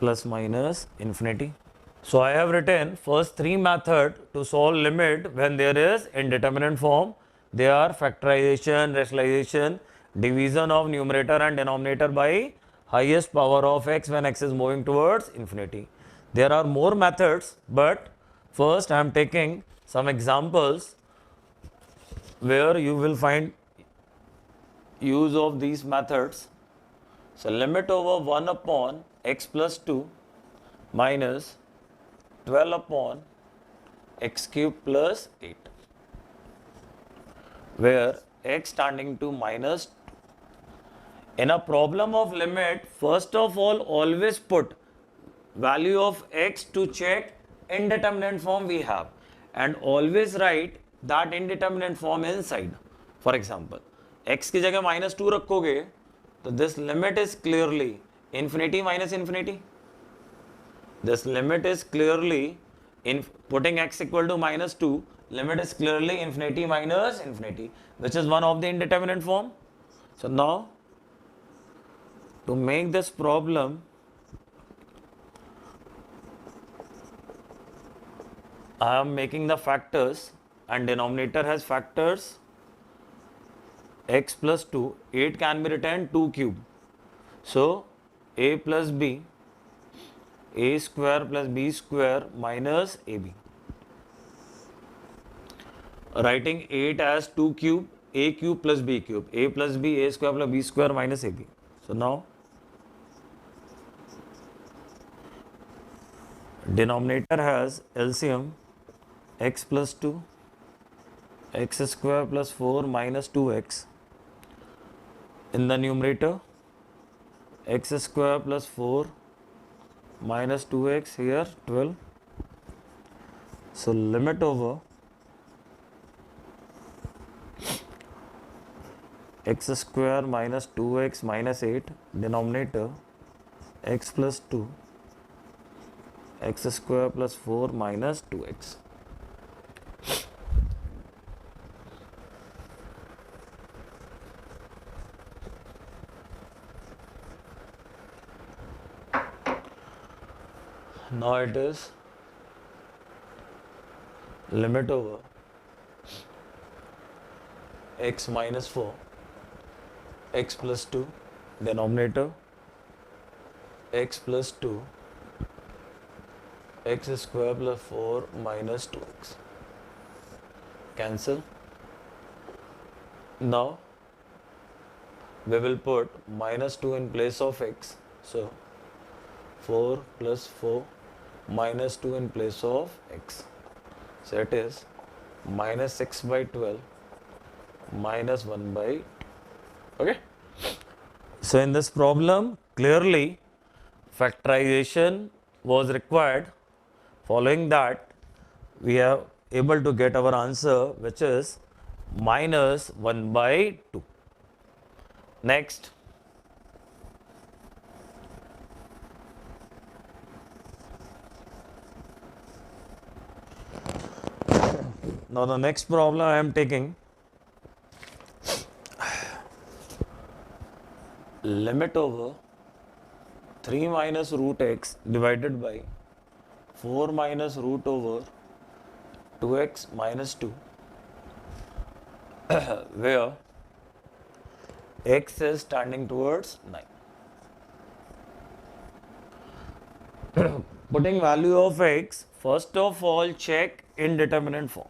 plus minus infinity. So I have written first 3 methods to solve limit when there is indeterminate form. They are factorization, rationalization, division of numerator and denominator by highest power of x when x is moving towards infinity. There are more methods, but first I am taking some examples where you will find use of these methods. So limit over 1 upon x plus 2 minus 12 upon x cube plus 8, where x tending to minus 2. In a problem of limit, first of all, always put value of x to check indeterminate form we have, and always write that indeterminate form inside. For example, x की जगह minus 2 रखोगे तो this limit is clearly infinity minus infinity. This limit is clearly, in putting x equal to minus 2, limit is clearly infinity minus infinity, which is one of the indeterminate form. So now, to make this problem, I am making the factors and denominator has factors x plus 2, 8 can be written 2 cube. So a plus b, a square plus b square minus ab. Writing 8 as 2 cube, a cube plus b cube, a plus b, a square plus b square minus ab. So now denominator has LCM x plus 2, x square plus 4 minus 2x. In the numerator, x square plus 4 minus 2x, here 12. So limit over x square minus 2x minus 8, denominator x plus 2, x square plus 4 minus 2x. Now it is limit over x minus 4, x plus 2, denominator x plus 2, x square plus 4 minus 2x. Cancel. Now we will put minus 2 in place of x. So 4 plus 4 minus 2 in place of x. So it is minus 6 by 12 minus 1 by 2. Okay. So in this problem, clearly factorization was required. Following that, we are able to get our answer, which is minus 1 by 2. Next. Now the next problem I am taking, limit over 3 minus root x divided by 4 minus root over 2x minus 2, where x is standing towards 9. Putting value of x, first of all check indeterminate form.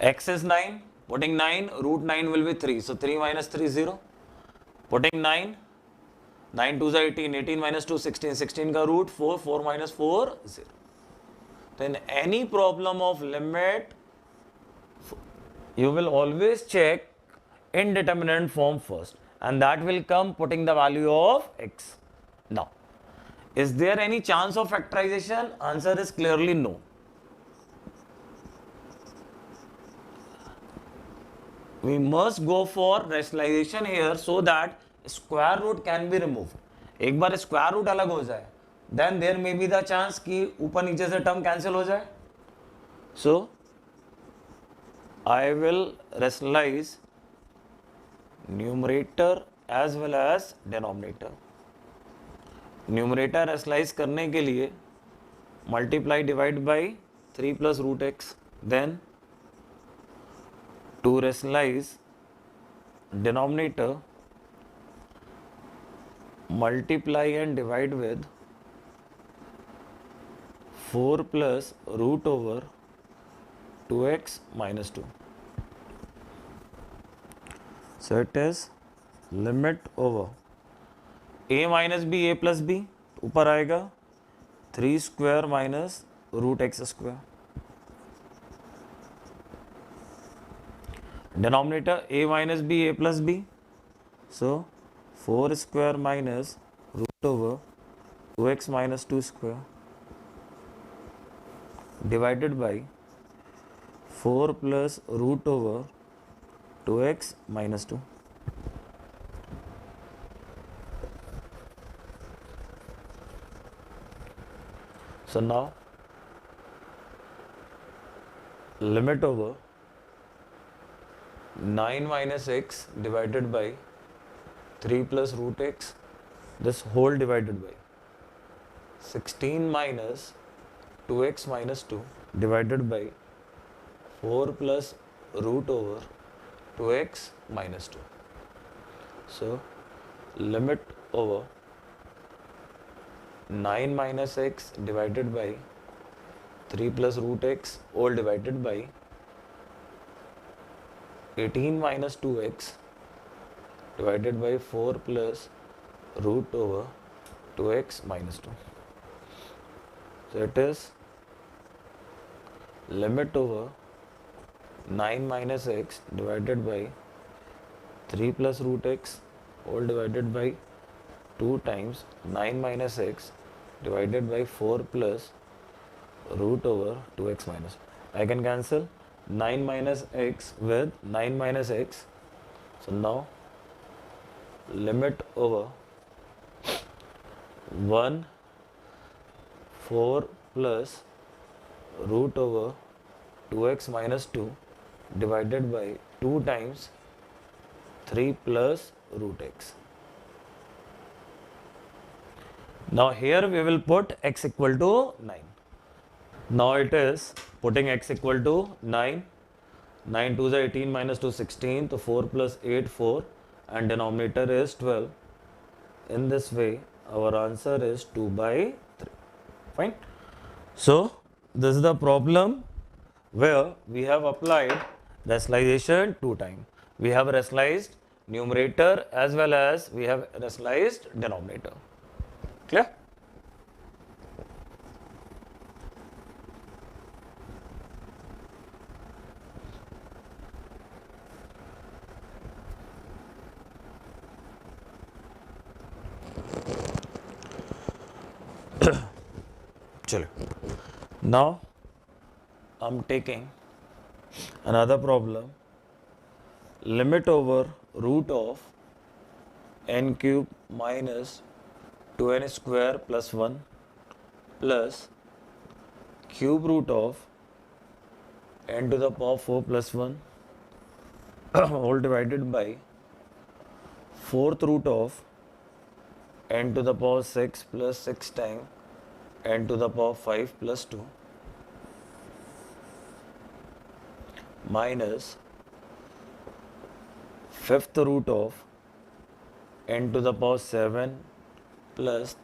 X is 9, putting 9, root 9 will be 3. So 3 minus 3 is 0. Putting 9, 9 2 is 18, 18 minus 2 16, 16 ka root 4, 4 minus 4 0. Then any problem of limit, you will always check indeterminate form first, and that will come putting the value of x. Now, is there any chance of factorization? Answer is clearly no. We must go for rationalization here so that square root can be removed. एक बार square root अलग हो जाए, then there may be the chance कि ऊपर नीचे से term cancel हो जाए. So I will rationalize numerator as well as denominator. Numerator rationalize करने के लिए multiply divide by 3 plus root x, then to rationalize denominator, multiply and divide with 4 plus root over 2x minus 2. So it is limit over a minus b, a plus b, ऊपर आएगा 3 square minus root x square. Denominator a minus b, a plus b. So 4 square minus root over 2x minus 2 square divided by 4 plus root over 2x minus 2. So now limit over 9 minus x divided by 3 plus root x, this whole divided by 16 minus 2x minus 2 divided by 4 plus root over 2x minus 2. So limit over 9 minus x divided by 3 plus root x all divided by 18 minus 2x divided by 4 plus root over 2x minus 2. So it is limit over 9 minus x divided by 3 plus root x all divided by 2 times 9 minus x divided by 4 plus root over 2x minus. I can cancel. 9 minus x with 9 minus x. So now limit over 1 4 plus root over 2x minus 2 divided by 2 times 3 plus root x. Now here we will put x equal to 9. Now it is putting x equal to 9. 9 2 is 18 minus 2 16. So 4 plus 8 4 and denominator is 12. In this way our answer is 2 by 3. Fine. So this is the problem where we have applied rationalization 2 times. We have rationalized numerator as well as we have rationalized denominator. Clear? Now I'm taking another problem. Limit over root of n cube minus 2n square plus 1 plus cube root of n to the power 4 plus 1 all divided by 4th root of n to the power 6 plus 6 times n to the power 5 plus 2 minus 5th root of n to the power 7 plus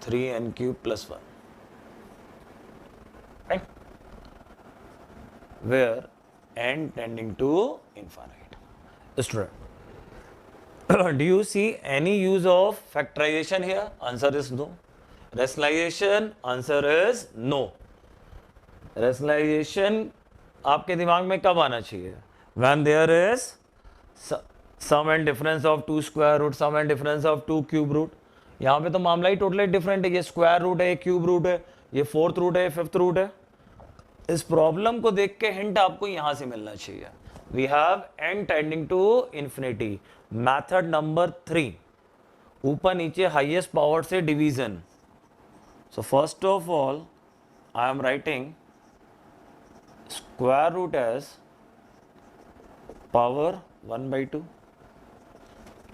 3n cube plus 1. Right? Where n tending to infinite. Student, do you see any use of factorization here? Answer is no. Rationalization, answer is no. Rationalization आपके दिमाग में कब आना चाहिए? When there is sum and difference of 2 square root, sum and difference of 2 cube root. यहाँ पे तो मामला ही टोटली डिफरेंट है. ये स्क्वायर रूट है, ये क्यूब रूट है, ये फोर्थ रूट है, फिफ्थ रूट है. इस प्रॉब्लम को देख के हिंट आपको यहां से मिलना चाहिए. We have n tending to infinity. Method number 3, ऊपर नीचे हाईएस्ट पावर से division. So first of all I am writing square root as power 1 by 2,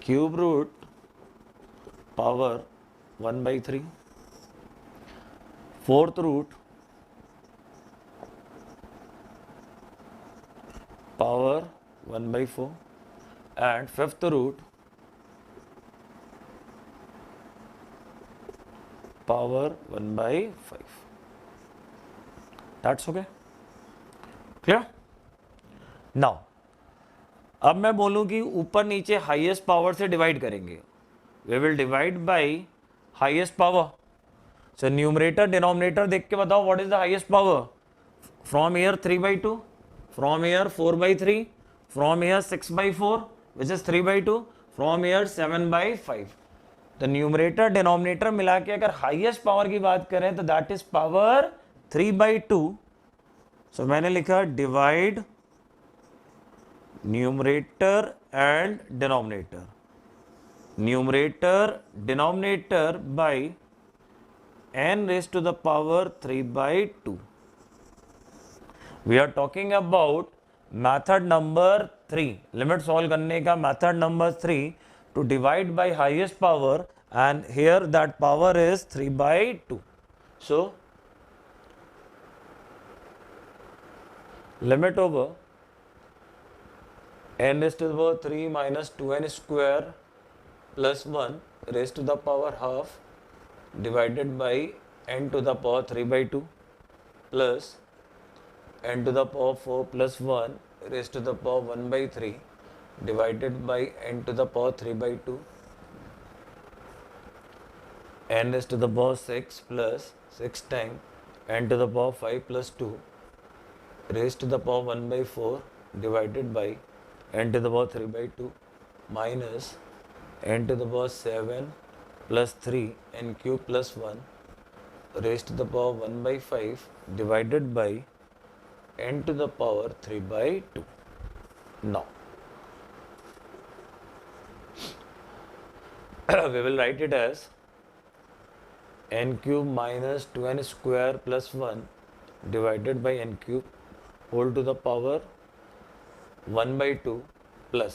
cube root power 1 by 3, fourth root power 1 by 4 and fifth root power 1 by 5. That's okay. Clear? Now अब मैं बोलूं कि ऊपर नीचे highest power से divide करेंगे. We will divide by highest power. So numerator denominator देख के बताओ what is the highest power. From here 3 by 2, from here 4 by 3, from here 6 by 4 which is 3 by 2, from here 7 by 5. तो numerator denominator मिला के अगर highest power की बात करें तो दैट इज पावर 3 by 2. सो मैंने लिखा divide numerator and denominator. Numerator denominator by n raised to the power 3 by 2. We are talking about method number 3. Limit solve करने का method number 3 to divide by highest power and here that power is 3 by 2. So limit over n raised to the power 3 minus 2n square plus 1 raised to the power half divided by n to the power 3 by 2 plus n to the power 4 plus 1 raised to the power 1 by 3 divided by n to the power 3 by 2 n raised to the power 6 plus 6 times n to the power 5 plus 2 raised to the power 1 by 4 divided by n to the power 3 by 2 minus n to the power 7 plus 3 n cube plus 1 raised to the power 1 by 5 divided by n to the power 3/2. Now we will write it as n cube minus 2n square plus 1 divided by n cube whole to the power 1/2 plus.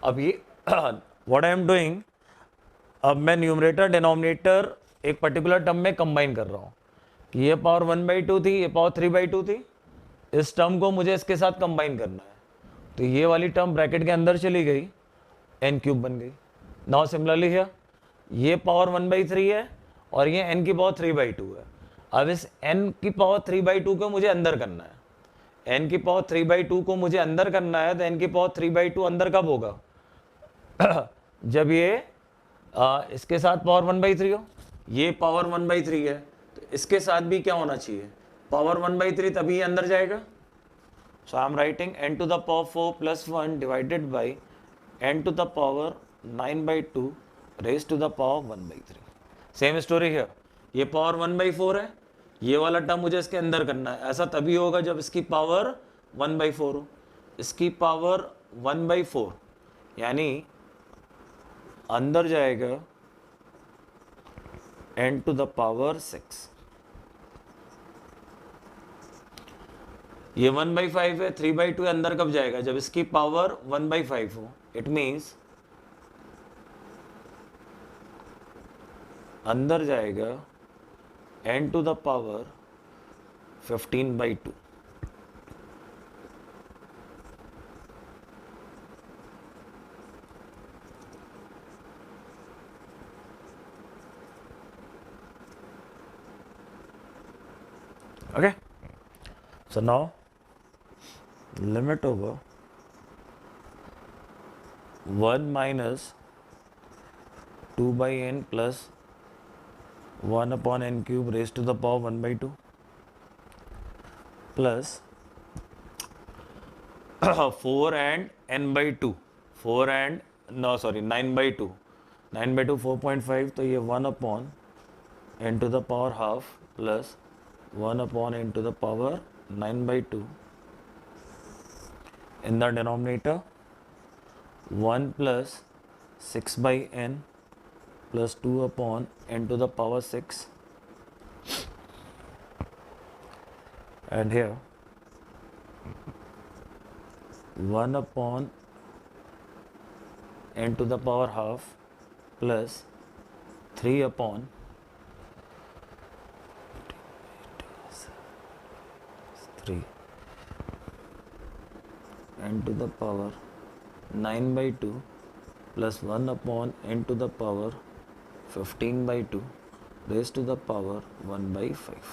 अब ये what I am doing, अब मैं numerator denominator एक particular term में combine कर रहा हूँ कि ये पावर 1/2 थी, ये पावर 3/2 थी, इस टर्म को मुझे इसके साथ कंबाइन करना है, तो ये वाली टर्म ब्रैकेट के अंदर चली गई, n क्यूब बन गई. नाउ सिमिलरली है, ये पावर 1/3 है और ये n की पावर 3/2 है. अब इस n की पावर 3/2 को मुझे अंदर करना है, n की पावर 3/2 को मुझे अंदर करना है, तो n की पावर 3/2 अंदर कब होगा? जब ये इसके साथ पावर 1/3 हो. ये पावर 1/3 है, तो इसके साथ भी क्या होना चाहिए? पावर 1/3, तभी ये अंदर जाएगा. So I am writing n to the power 4 plus 1 divided by n to the power 9/2 raised to the power 1/3. Same story है, ये पावर 1/4 है, ये वाला टर्म मुझे इसके अंदर करना है. ऐसा तभी होगा जब इसकी पावर 1/4 हो. इसकी पावर 1/4 यानी अंदर जाएगा n to the power 6. ये 1/5 है, 3/2 अंदर कब जाएगा? जब इसकी पावर 1/5 हो. इट मीन्स अंदर जाएगा n to the power 15/2. Okay, so now limit over 1 minus 2 by n plus 1 upon n cube raised to the power 1/2 plus 4 and n by 2, 9/2, 9/2 4.5, तो ये 1 upon n to the power half plus 1 upon n to the power 9/2. In the denominator 1 plus 6 by n plus 2 upon n to the power 6, and here 1 upon n to the power half plus 3 upon n to the power 9/2 plus 1 upon n to the power 15/2 raised to the power 1/5.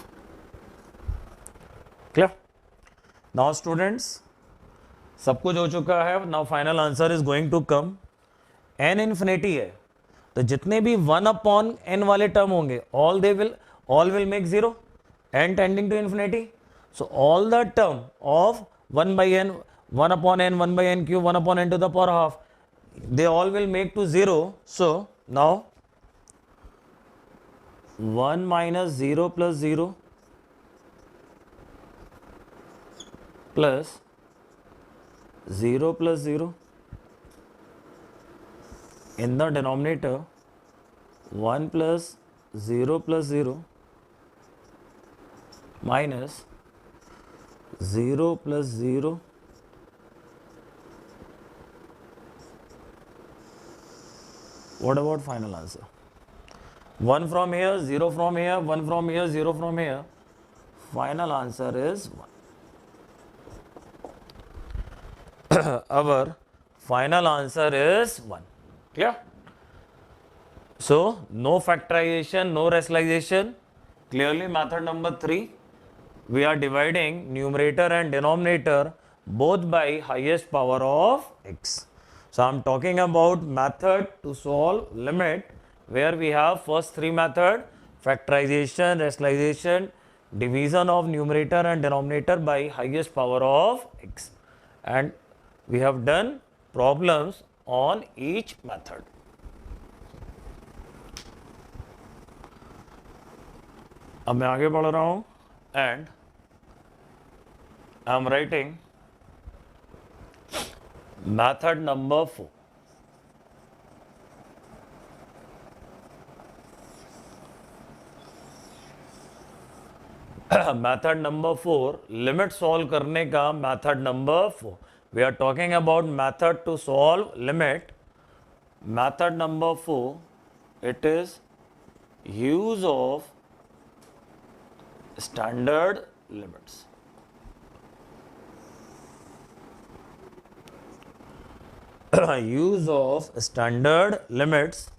Clear? Now students, सब कुछ हो चुका है. Now final answer is going to come. n infinity है, तो जितने भी 1 upon n वाले टर्म होंगे all will make 0, n tending to infinity. So all the term of 1 by n, 1 upon n, 1 by n cube, 1 upon n to the power half, they all will make to 0. So now 1 minus 0 plus 0 plus 0 plus 0 in the denominator 1 plus 0 plus 0 minus 0 plus 0 what about final answer? 1 from here, 0 from here, 1 from here, 0 from here. Final answer is 1. Our final answer is 1. Clear? So, no factorization, no rationalization. Clearly, method number 3. We are dividing numerator and denominator both by highest power of x. So, I am talking about method to solve limit, where we have first 3 method: factorization, rationalization, division of numerator and denominator by highest power of x. And we have done problems on each method. अब मैं आगे बढ़ रहा हूँ and I am writing method number 4. Method number 4, limit solve करने का method number 4. We are talking about method to solve limit. Method number 4, it is use of standard limits. Use of standard limits.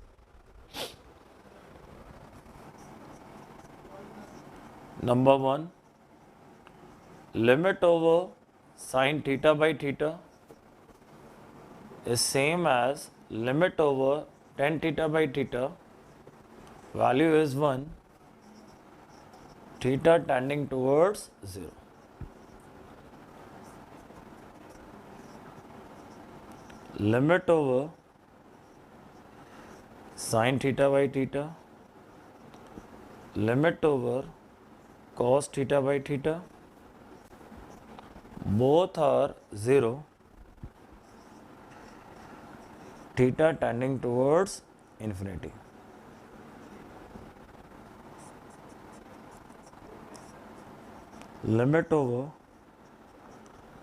Number 1, limit over sin theta by theta is same as limit over tan theta by theta. Value is 1, theta tending towards 0. Limit over sin theta by theta, limit over cos theta by theta, both are 0, theta tending towards infinity. Limit over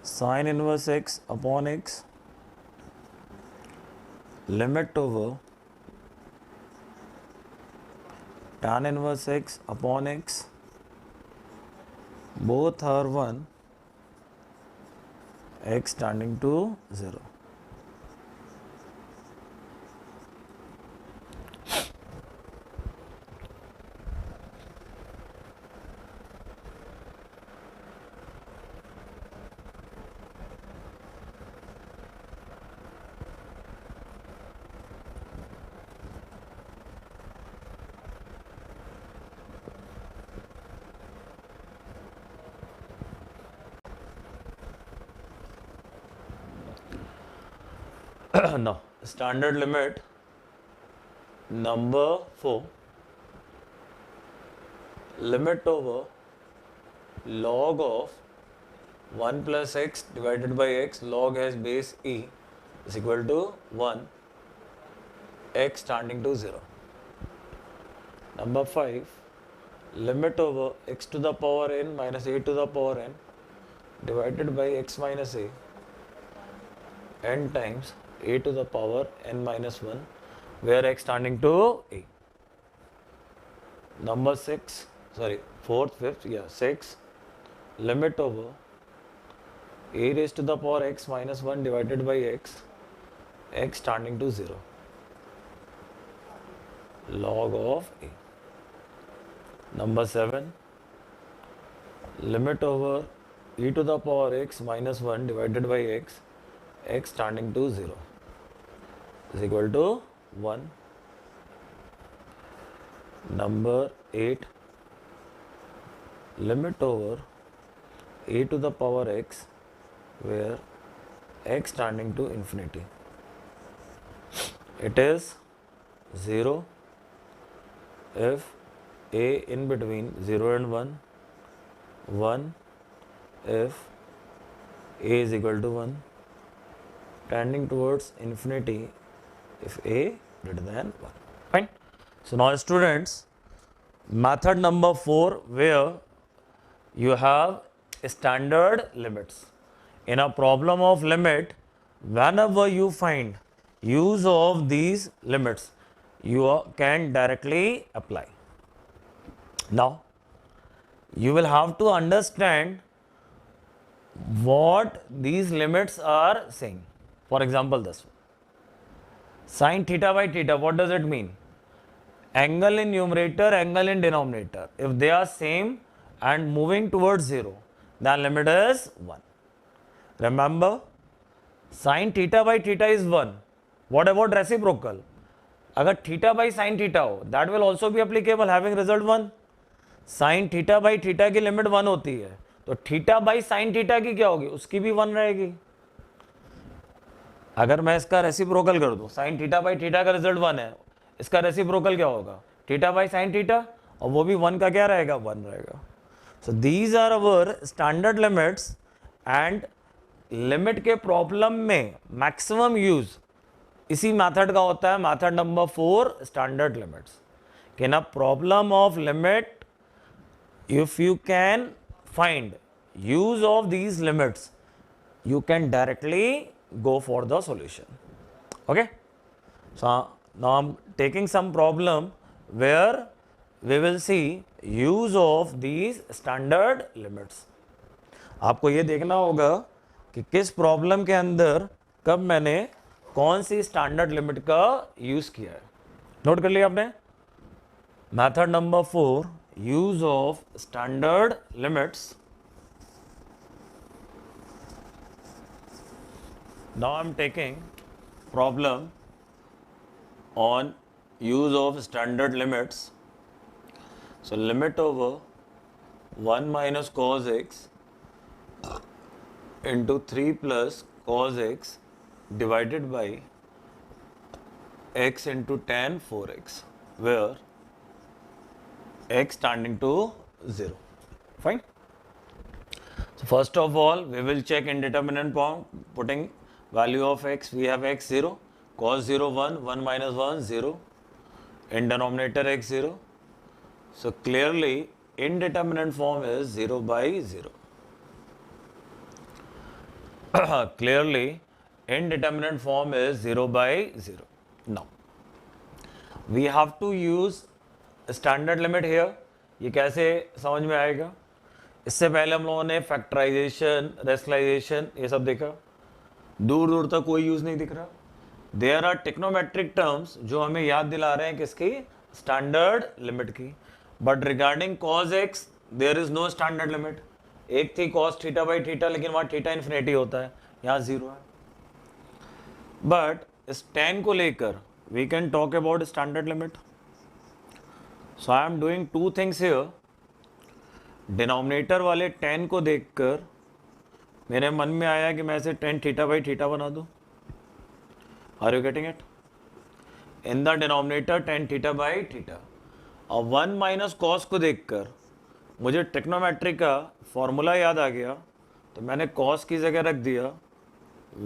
sin inverse x upon x, limit over tan inverse x upon x, both are 1, x tending to 0. Now, standard limit number 4, limit over log of 1 plus x divided by x, log has base e, is equal to 1, x tending to 0. Number 5, limit over x to the power n minus a to the power n divided by x minus a, n times a to the power n minus 1, where x tending to a. Number 6, sorry, 4th, 5th, 6, limit over a raised to the power x minus 1 divided by x, x tending to 0, log of a. Number 7, limit over e to the power x minus 1 divided by x, x tending to 0, is equal to 1. Number 8, limit over a to the power x, where x tending to infinity. It is 0 if a in between 0 and 1, 1 if a is equal to 1, tending towards infinity if a greater than 1. Fine. So now students, method number 4, where you have standard limits. In a problem of limit, whenever you find use of these limits, you can directly apply. Now, you will have to understand what these limits are saying. For example, this one. Sin theta by theta, what does it mean? Angle in numerator, angle in denominator. If they are same and moving towards 0, then limit is 1. Remember, sin theta by theta is 1. What about reciprocal? अगर theta by sin theta हो, that will also be applicable, having result 1. sin theta by theta की limit 1 होती है, तो theta by sin theta की क्या होगी? उसकी भी 1 रहेगी. अगर मैं इसका रेसिप्रोकल कर दूं, sin थीटा बाई थीटा का रिजल्ट 1 है, इसका रेसिप्रोकल क्या होगा? थीटा बाई sin थीटा, और वो भी 1 का क्या रहेगा? 1 रहेगा. So these are our standard limits, and limit के प्रॉब्लम में मैक्सिमम यूज इसी मेथड का होता है, मेथड नंबर 4 स्टैंडर्ड लिमिट्स. कि ना problem of limit, if you can find use of these limits, you can directly go for the solution. Okay, so now I'm taking some problem where we will see use of these standard limits. आपको ये देखना होगा कि किस problem के अंदर कब मैंने कौन सी स्टैंडर्ड लिमिट का यूज किया है. नोट कर लिया आपने. Method number 4, use of standard limits. Now I am taking problem on use of standard limits. So limit over 1 minus cos x into 3 plus cos x divided by x into tan 4x, where x tending to 0. Fine. So first of all, we will check indeterminate form, putting value of x. We have x 0, cos 0 1, 1 minus 1 0, in denominator x 0. So clearly indeterminate form is 0 by 0. Clearly indeterminate form is 0 by 0. Now we have to use standard limit here. ये कैसे समझ में आएगा? इससे पहले हम लोगों ने फैक्टराइजेशन, रेशनलाइजेशन ये सब देखा. दूर दूर तक कोई यूज नहीं दिख रहा. देयर आर टेक्नोमेट्रिक टर्म्स जो हमें याद दिला रहे हैं किसकी? स्टैंडर्ड लिमिट की. But regarding cos x there is no standard limit. एक थी कॉस थीटा बाई थीटा, लेकिन वहां थीटा इन्फिनिटी होता है, यहाँ 0 है. बट इस tan को लेकर we can talk about standard limit. So I am doing 2 things here. Denominator वाले tan को देखकर मेरे मन में आया कि मैं इसे tan थीटा बाई थीटा बना दूं. Are you getting it? In the denominator tan theta by theta. और 1 माइनस कॉस को देखकर मुझे ट्रिग्नोमेट्री का फॉर्मूला याद आ गया, तो मैंने कॉस की जगह रख दिया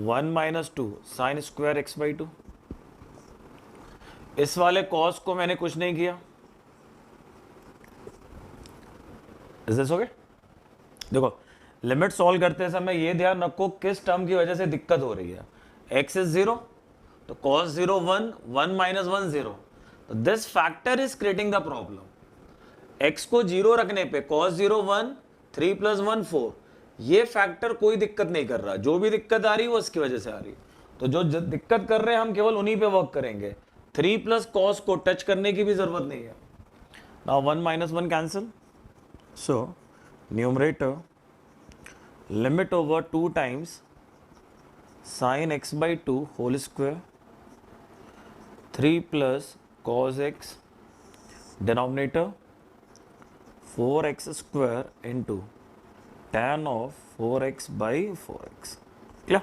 1 minus 2 sine square x by 2. इस वाले कॉस को मैंने कुछ नहीं किया. Is this okay? देखो, लिमिट सॉल्व करते समय ये ध्यान रखो किस टर्म की वजह से दिक्कत हो रही है. x इज 0, तो cos 0 1, 1 माइनस 1 0. तो this factor is creating the problem. x को 0 रखने पे cos 0 1, 3 प्लस 1 4, ये फैक्टर कोई दिक्कत नहीं कर रहा. जो भी दिक्कत आ रही है वो इसकी वजह से आ रही है. तो जो दिक्कत कर रहे हैं हम केवल उन्हीं पे वर्क करेंगे. 3 प्लस कॉस को टच करने की भी जरूरत नहीं है. Now 1 minus 1 cancel. So numerator limit over 2 times sin x by 2 whole square 3 plus cos x, denominator 4x square into tan of 4x by 4x. क्या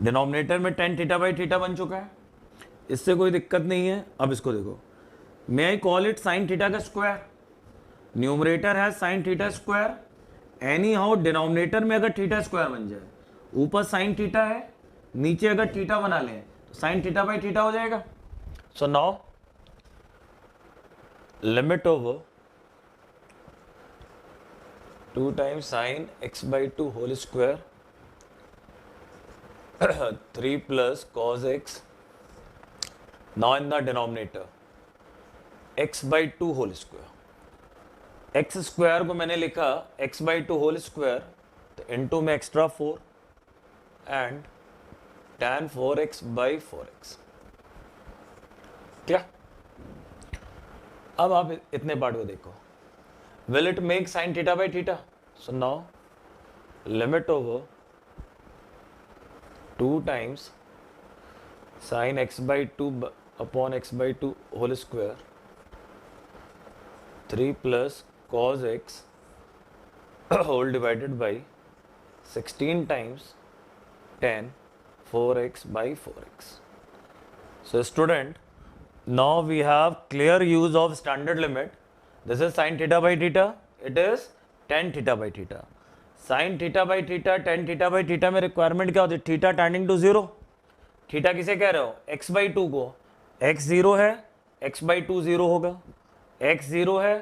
डिनोमिनेटर में tan थीटा बाई थीटा बन चुका है, इससे कोई दिक्कत नहीं है. अब इसको देखो, may I call it sine theta का स्क्वायर. न्यूमरेटर है sine theta square. Anyhow denominator में अगर थीटा स्क्वायर बन जाए, ऊपर साइन थीटा है, नीचे अगर थीटा बना लें तो साइन थीटा बाई थीटा हो जाएगा. So now limit over 2 times sine x by 2 whole square 3 plus cos x. Now in the denominator x by 2 whole square. X square को मैंने लिखा एक्स बाई 2 होल स्क्वायर, तो into में extra 4 and tan 4x by 4x. क्या? अब आप इतने part को देखो. Will it make sine theta by theta? So now limit over 2 times sine x by 2 upon x by 2 whole square 3 plus cos x whole divided by 16 times tan 4x by 4x. So student, now we have clear use of standard limit. This is sin theta by theta, it is tan theta by theta. Sine theta by theta, tan theta by theta में requirement क्या होती है? Theta tending to zero. Theta किसे कह रहे हो? X by two को। X zero है, एक्स बाई टू जीरो होगा, एक्स जीरो है,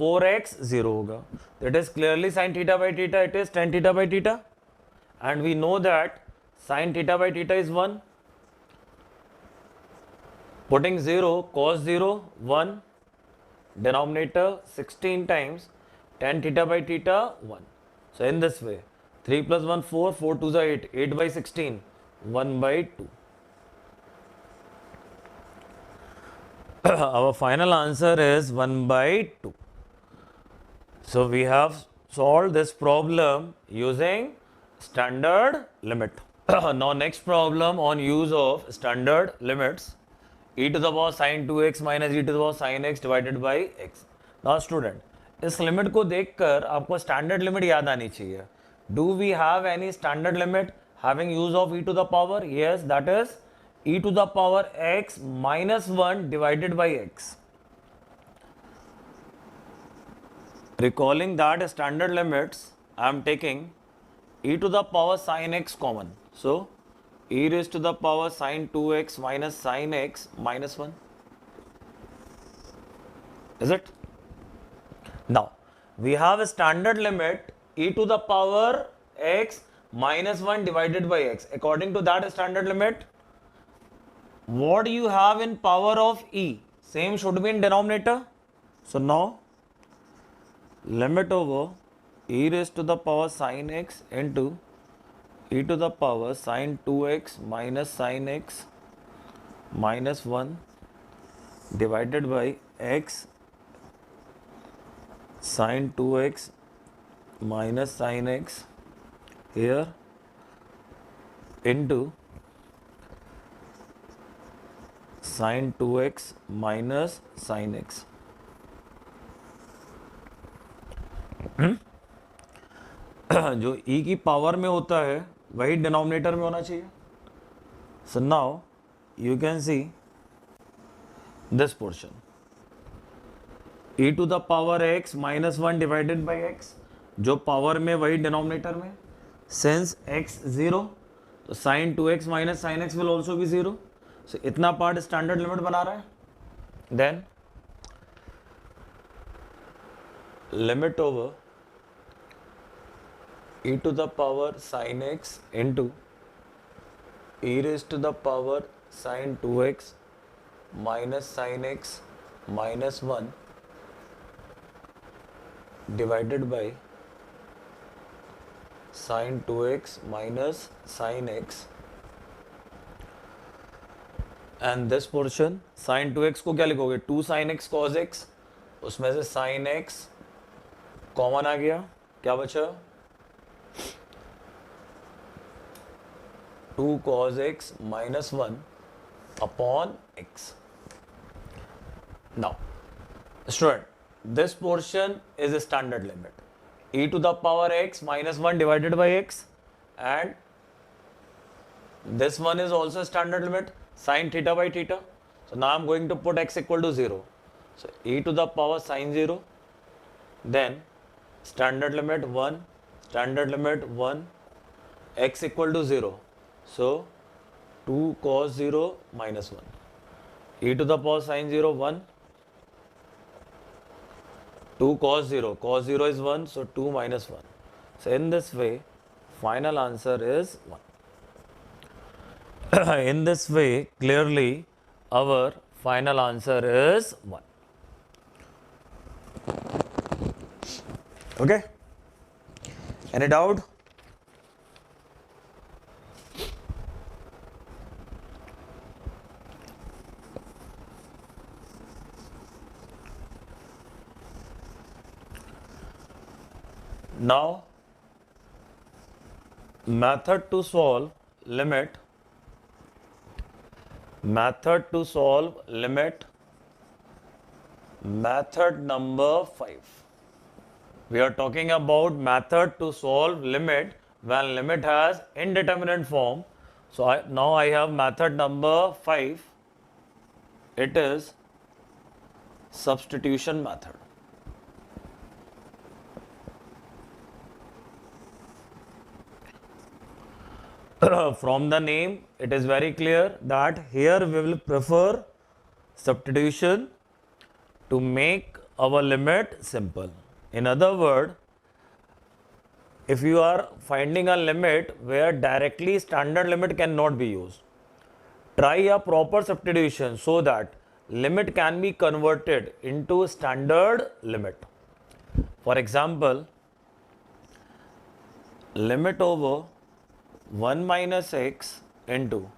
4x जीरो होगा। It is clearly sine theta by theta, it is tan theta by theta, and we know that sine theta by theta is 1. Putting 0, cos 0, 1, denominator 16 times tan theta by theta 1. So in this way, 3 plus 1, 4, 4 2 is 8, 8 by 16, 1 by 2. Our final answer is 1 by 2. So we have solved this problem using standard limit. Now next problem on use of standard limits. E to the power sin 2x minus e to the power sin x divided by x. Now student, इस limit को देखकर आपको standard limit याद आनी चाहिए. Do we have any standard limit having use of e to the power? Yes, that is e to the power x minus 1 divided by x. Recalling that standard limits, I am taking e to the power sin x common. So e raised to the power sin 2x minus sin x minus 1. Is it? Now, we have a standard limit e to the power x minus 1 divided by x. According to that standard limit, what do you have in power of e? Same should be in denominator. So now, limit over e raised to the power sin x into e to the power sin 2x minus sin x minus 1 divided by x sin 2x minus sin x here into sin 2x minus sin x. जो e की power में होता है वही denominator में होना चाहिए. So now you can see this portion e to the power x minus 1 divided by x, जो पावर में वही डिनोमिनेटर में. सिंस x 0 तो sine 2x minus sine x will also be 0. So इतना पार्ट स्टैंडर्ड लिमिट बना रहा है. Then limit over e to the power sin x into e raised to the power sin 2x minus sin x minus 1 divided by sin 2x minus sin x, and this portion sin 2x को क्या लिखोगे? 2 sin x cos x, उसमें से sin x common आ गया, क्या बचा? 2 cos x minus 1 upon x. Now, student, this portion is a standard limit. E to the power x minus 1 divided by x, and this one is also a standard limit, sin theta by theta. So now I am going to put x equal to 0. So e to the power sin 0, then standard limit 1, standard limit 1, x equal to 0. So 2 cos 0 minus 1, e to the power sin 0 1, 2 cos 0 is 1, so 2 minus 1. So in this way, final answer is 1. In this way, clearly our final answer is 1. Okay? Any doubt? Now, method to solve limit. Method to solve limit. Method number 5. We are talking about method to solve limit when limit has indeterminate form. So now I have method number 5. It is substitution method. from the name, it is very clear that here we will prefer substitution to make our limit simple. In other words, if you are finding a limit where directly standard limit cannot be used, try a proper substitution so that limit can be converted into standard limit. For example, limit over 1 minus x into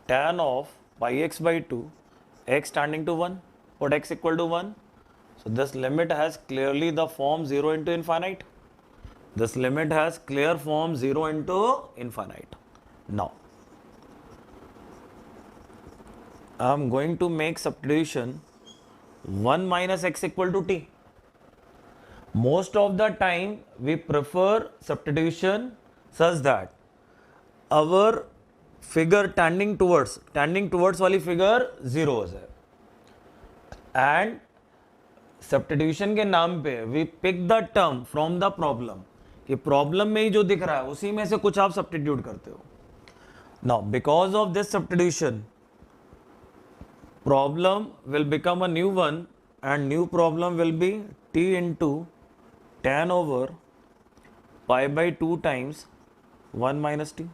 tan of pi x by 2, x tending to 1, put x equal to 1. So this limit has clearly the form 0 into infinite. This limit has clear form 0 into infinite. Now, I am going to make substitution 1 minus x equal to t. Most of the time we prefer substitution such that our figure tending towards वाली figure 0 हो जाए. And substitution के नाम पे we pick the term from the problem कि problem में ही जो दिख रहा है उसी में से कुछ आप सब्स्टिट्यूट करते हो. Now because of this substitution problem will become a new one and new problem will be t into tan over pi by 2 times 1 minus t.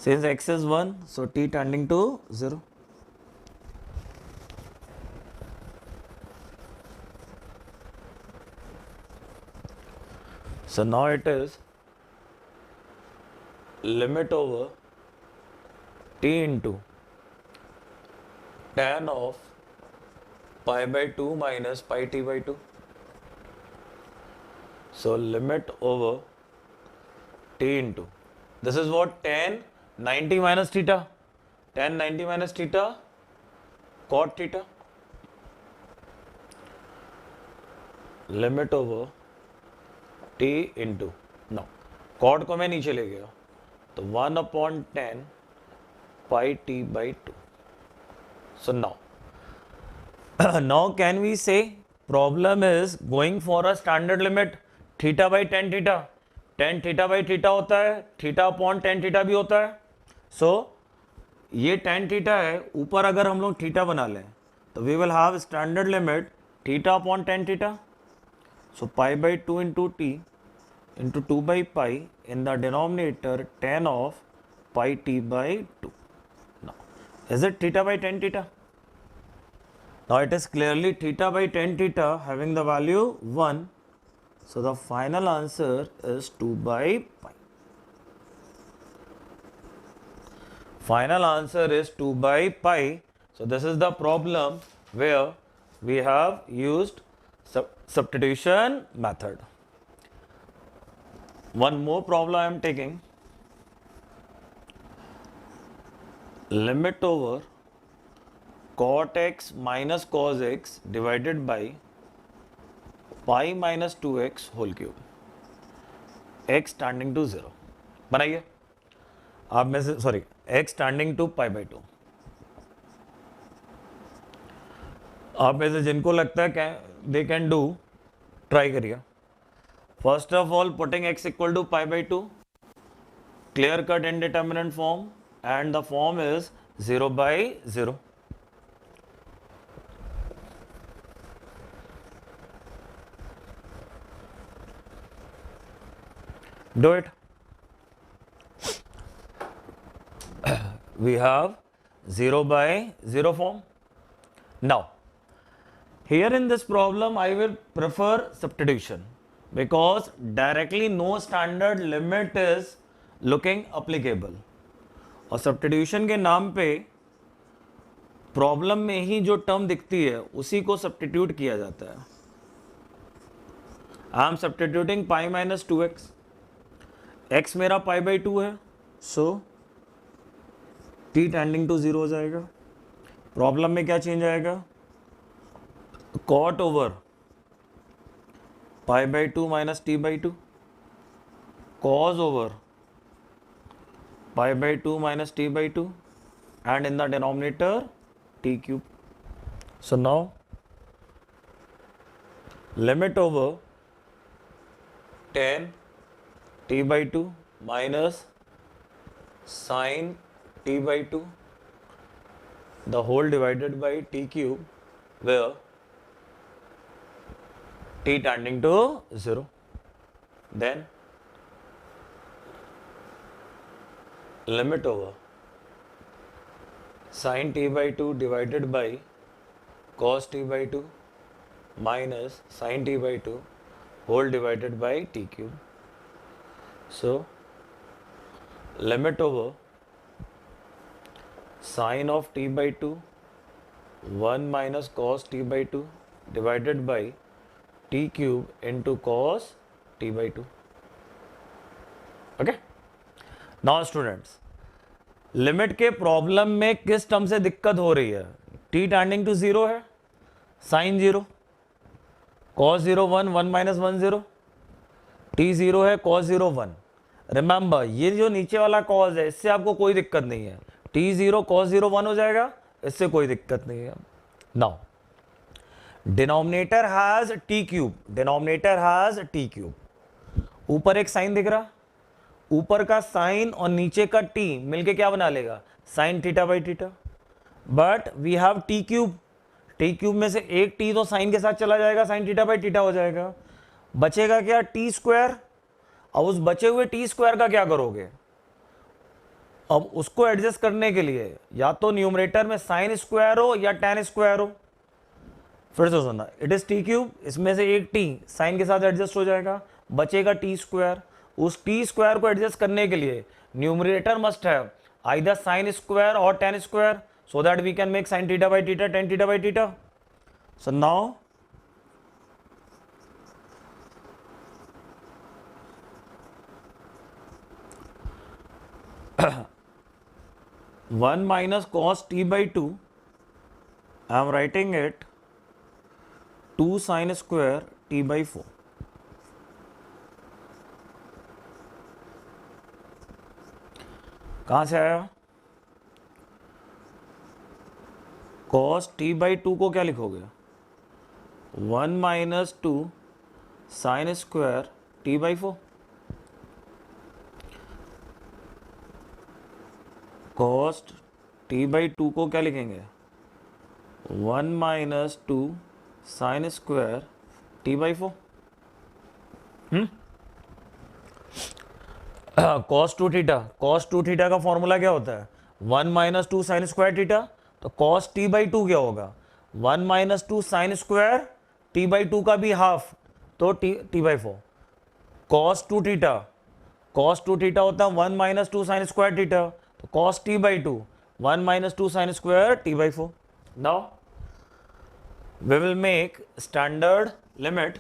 Since x is 1, so t tending to 0. So now it is limit over t into tan of pi by 2 minus pi t by 2. So limit over t into, this is what, tan 90 minus theta, tan 90 minus theta cot theta, limit over t into, now cot को मैं नीचे ले गया तो 1 upon tan pi t by 2. So now now can we say problem is going for a standard limit theta by tan theta. tan theta by theta होता है, theta upon tan theta भी होता है. So ये tan theta है, ऊपर अगर हम लोग theta बना लें तो we will have standard limit theta upon tan theta. So pi by 2 into t into 2 by pi in the denominator tan of pi t by 2. Now is it theta by tan theta? Now it is clearly theta by tan theta having the value 1. So the final answer is 2 by pi. Final answer is 2 by pi. So this is the problem where we have used substitution method. One more problem I am taking. Limit over cot x minus cos x divided by pi minus 2x whole cube, x tending to 0. बनाइए आप में से, sorry, x tending to pi by 2. आप में से जिनको लगता है they can do, try करिए. First of all, putting x equal to pi by 2, clear cut indeterminate form, and the form is 0 by 0. Do it. We have 0 by 0 form. Now, here in this problem, I will prefer substitution because directly no standard limit is looking applicable. और substitution के नाम पे problem में ही जो term दिखती है उसी को सब्स्टिट्यूट किया जाता है. I am substituting pi minus 2x. x मेरा पाई बाई 2 है, सो t टेंडिंग टू 0 हो जाएगा. प्रॉब्लम में क्या चेंज आएगा? Cot over pi by 2 minus t by 2, cos over pi by 2 minus t by 2, and in the denominator t cube. So now limit over tan t by 2 minus sin t by 2 the whole divided by t cube where t tending to 0. Then limit over sin t by 2 divided by cos t by 2 minus sin t by 2 whole divided by t cube. So limit over sin of t by 2 1 minus cos t by 2 divided by t cube into cos t by 2. Okay. Now students, limit के problem में किस term से दिक्कत हो रही है? t tending to 0 है, sign 0, cos 0 1, 1 minus 1 0, t 0 है, cos 0 1. रिमेंबर ये जो नीचे वाला कॉज है इससे आपको कोई दिक्कत नहीं है, t0 cos 0 1 हो जाएगा, इससे कोई दिक्कत नहीं है. Now denominator has t cube, denominator has t cube. ऊपर एक साइन दिख रहा, ऊपर का साइन और नीचे का t मिलके क्या बना लेगा? Sine theta by theta. But we have t cube, t cube में से एक t तो साइन के साथ चला जाएगा, साइन थीटा बाई थीटा हो जाएगा. बचेगा क्या? t square. अब उस बचे हुए टी स्क्वायर का क्या करोगे? अब उसको एडजस्ट करने के लिए या तो न्यूमरेटर में साइन स्क्वायर हो या टेन स्क्वायर हो. फिर से सुनना, इट इज टी क्यूब, इसमें से एक टी साइन के साथ एडजस्ट हो जाएगा, बचेगा टी स्क्वायर. उस टी स्क्वायर को एडजस्ट करने के लिए numerator must have either sine square और tan square, so that we can make sine theta by theta, tan theta by theta. So now 1 minus cos t by 2, I am writing it 2 sin square t by 4. कहाँ से आया? cos t by 2 को क्या लिखोगे? 1 minus 2 sin square t by 4. cos t by 2 को क्या लिखेंगे? 1 minus 2 sin square t by 4. cos 2 theta, cos 2 theta का फॉर्मूला क्या होता है? 1 minus 2 sin square थीटा. तो cos t by 2 क्या होगा? 1 minus 2 sin square t by 2 का भी हाफ, तो t by 4. cos 2 theta, cos 2 theta होता है 1 minus 2 sin square थीटा. तो cos t by 2 1 minus 2 sin square t by 4. Now we will make standard limit.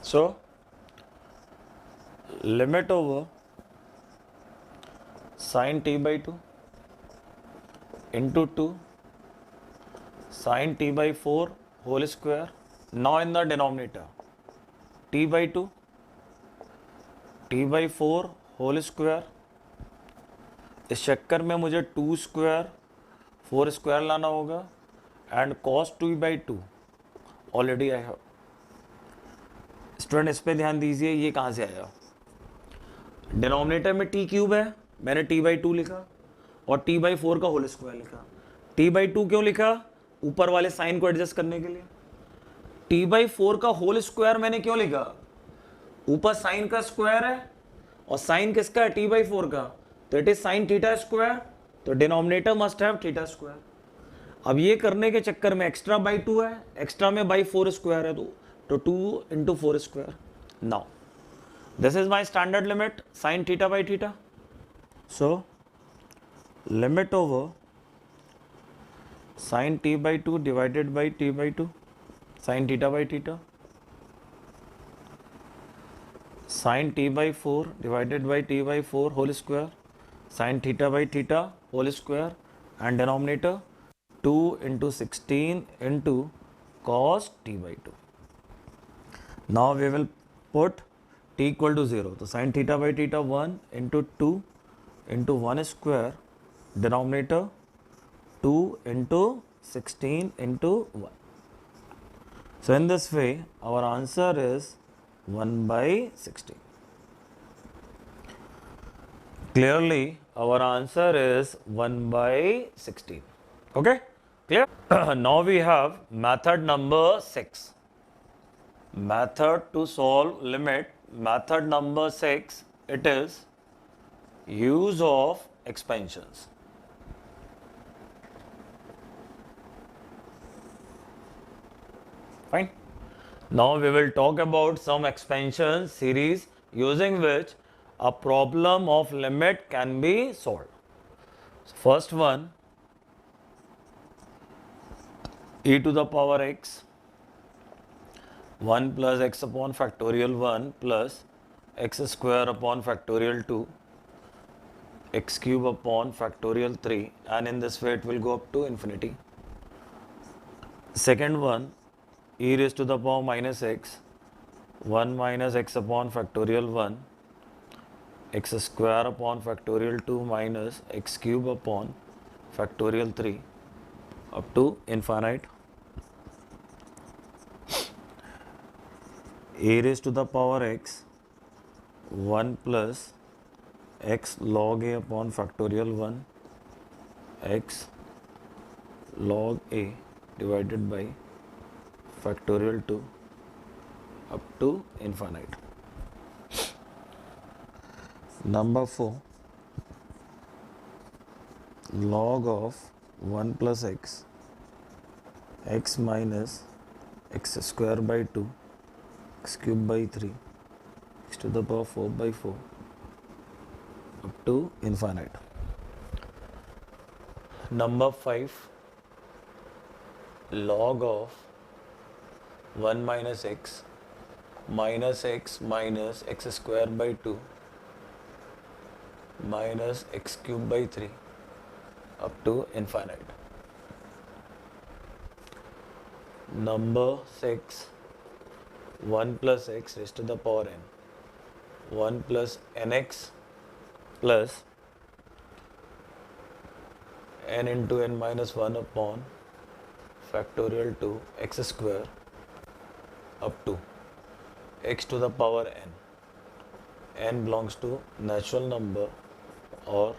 So limit over sin t by 2 into 2 sin t by 4 whole square. Now in the denominator t by 2 t by 4 whole square. इस चक्कर में मुझे 2 square 4 square लाना होगा and cos 2 by 2 already I have. Student इस पे ध्यान दीजिए, ये कहाँ से आया? डिनोमिनेटर में t क्यूब है, मैंने t by 2 लिखा और t by 4 का होल स्क्वायर लिखा. t by 2 क्यों लिखा? ऊपर वाले साइन को एडजस्ट करने के लिए. t by 4 का होल स्क्वायर मैंने क्यों लिखा? ऊपर साइन का स्क्वायर है और साइन किसका है? t by 4 का, तो it is sine theta square, तो denominator must have theta square. अब ये करने के चक्कर में एक्स्ट्रा बाई 2 है, एक्स्ट्रा में बाई 4 स्क्वायर है, तो 2 into 4 square. Now this is my standard limit sine theta by theta. So limit over sine t by 2 divided by t by 2 sine theta by theta, sin t by 4 divided by t by 4 whole square, sin theta by theta whole square, and denominator 2 into 16 into cos t by 2. Now we will put t equal to 0. So sin theta by theta 1 into 2 into 1 square, denominator 2 into 16 into 1. So in this way our answer is 1 by 16. Clearly, our answer is 1 by 16. Okay, clear? Now we have method number 6. Method to solve limit. Method number 6, it is use of expansions. Fine. Now we will talk about some expansion series using which a problem of limit can be solved. So first one, e to the power x 1 plus x upon factorial 1 plus x square upon factorial 2 x cube upon factorial 3, and in this way it will go up to infinity. Second one, e raised to the power minus x 1 minus x upon factorial 1 x square upon factorial 2 minus x cube upon factorial 3 up to infinite. A raised to the power x 1 plus x log a upon factorial 1 x log a divided by factorial 2 up to infinite. Number 4, log of 1 plus x minus x square by 2 x cube by 3 x to the power 4 by 4 up to infinite. Number 5, log of 1 minus x minus x square by 2 minus x cube by 3 up to infinite. Number 6, 1 plus x raised to the power n 1 plus nx plus n into n minus 1 upon factorial 2 x square up to x to the power n. N belongs to natural number or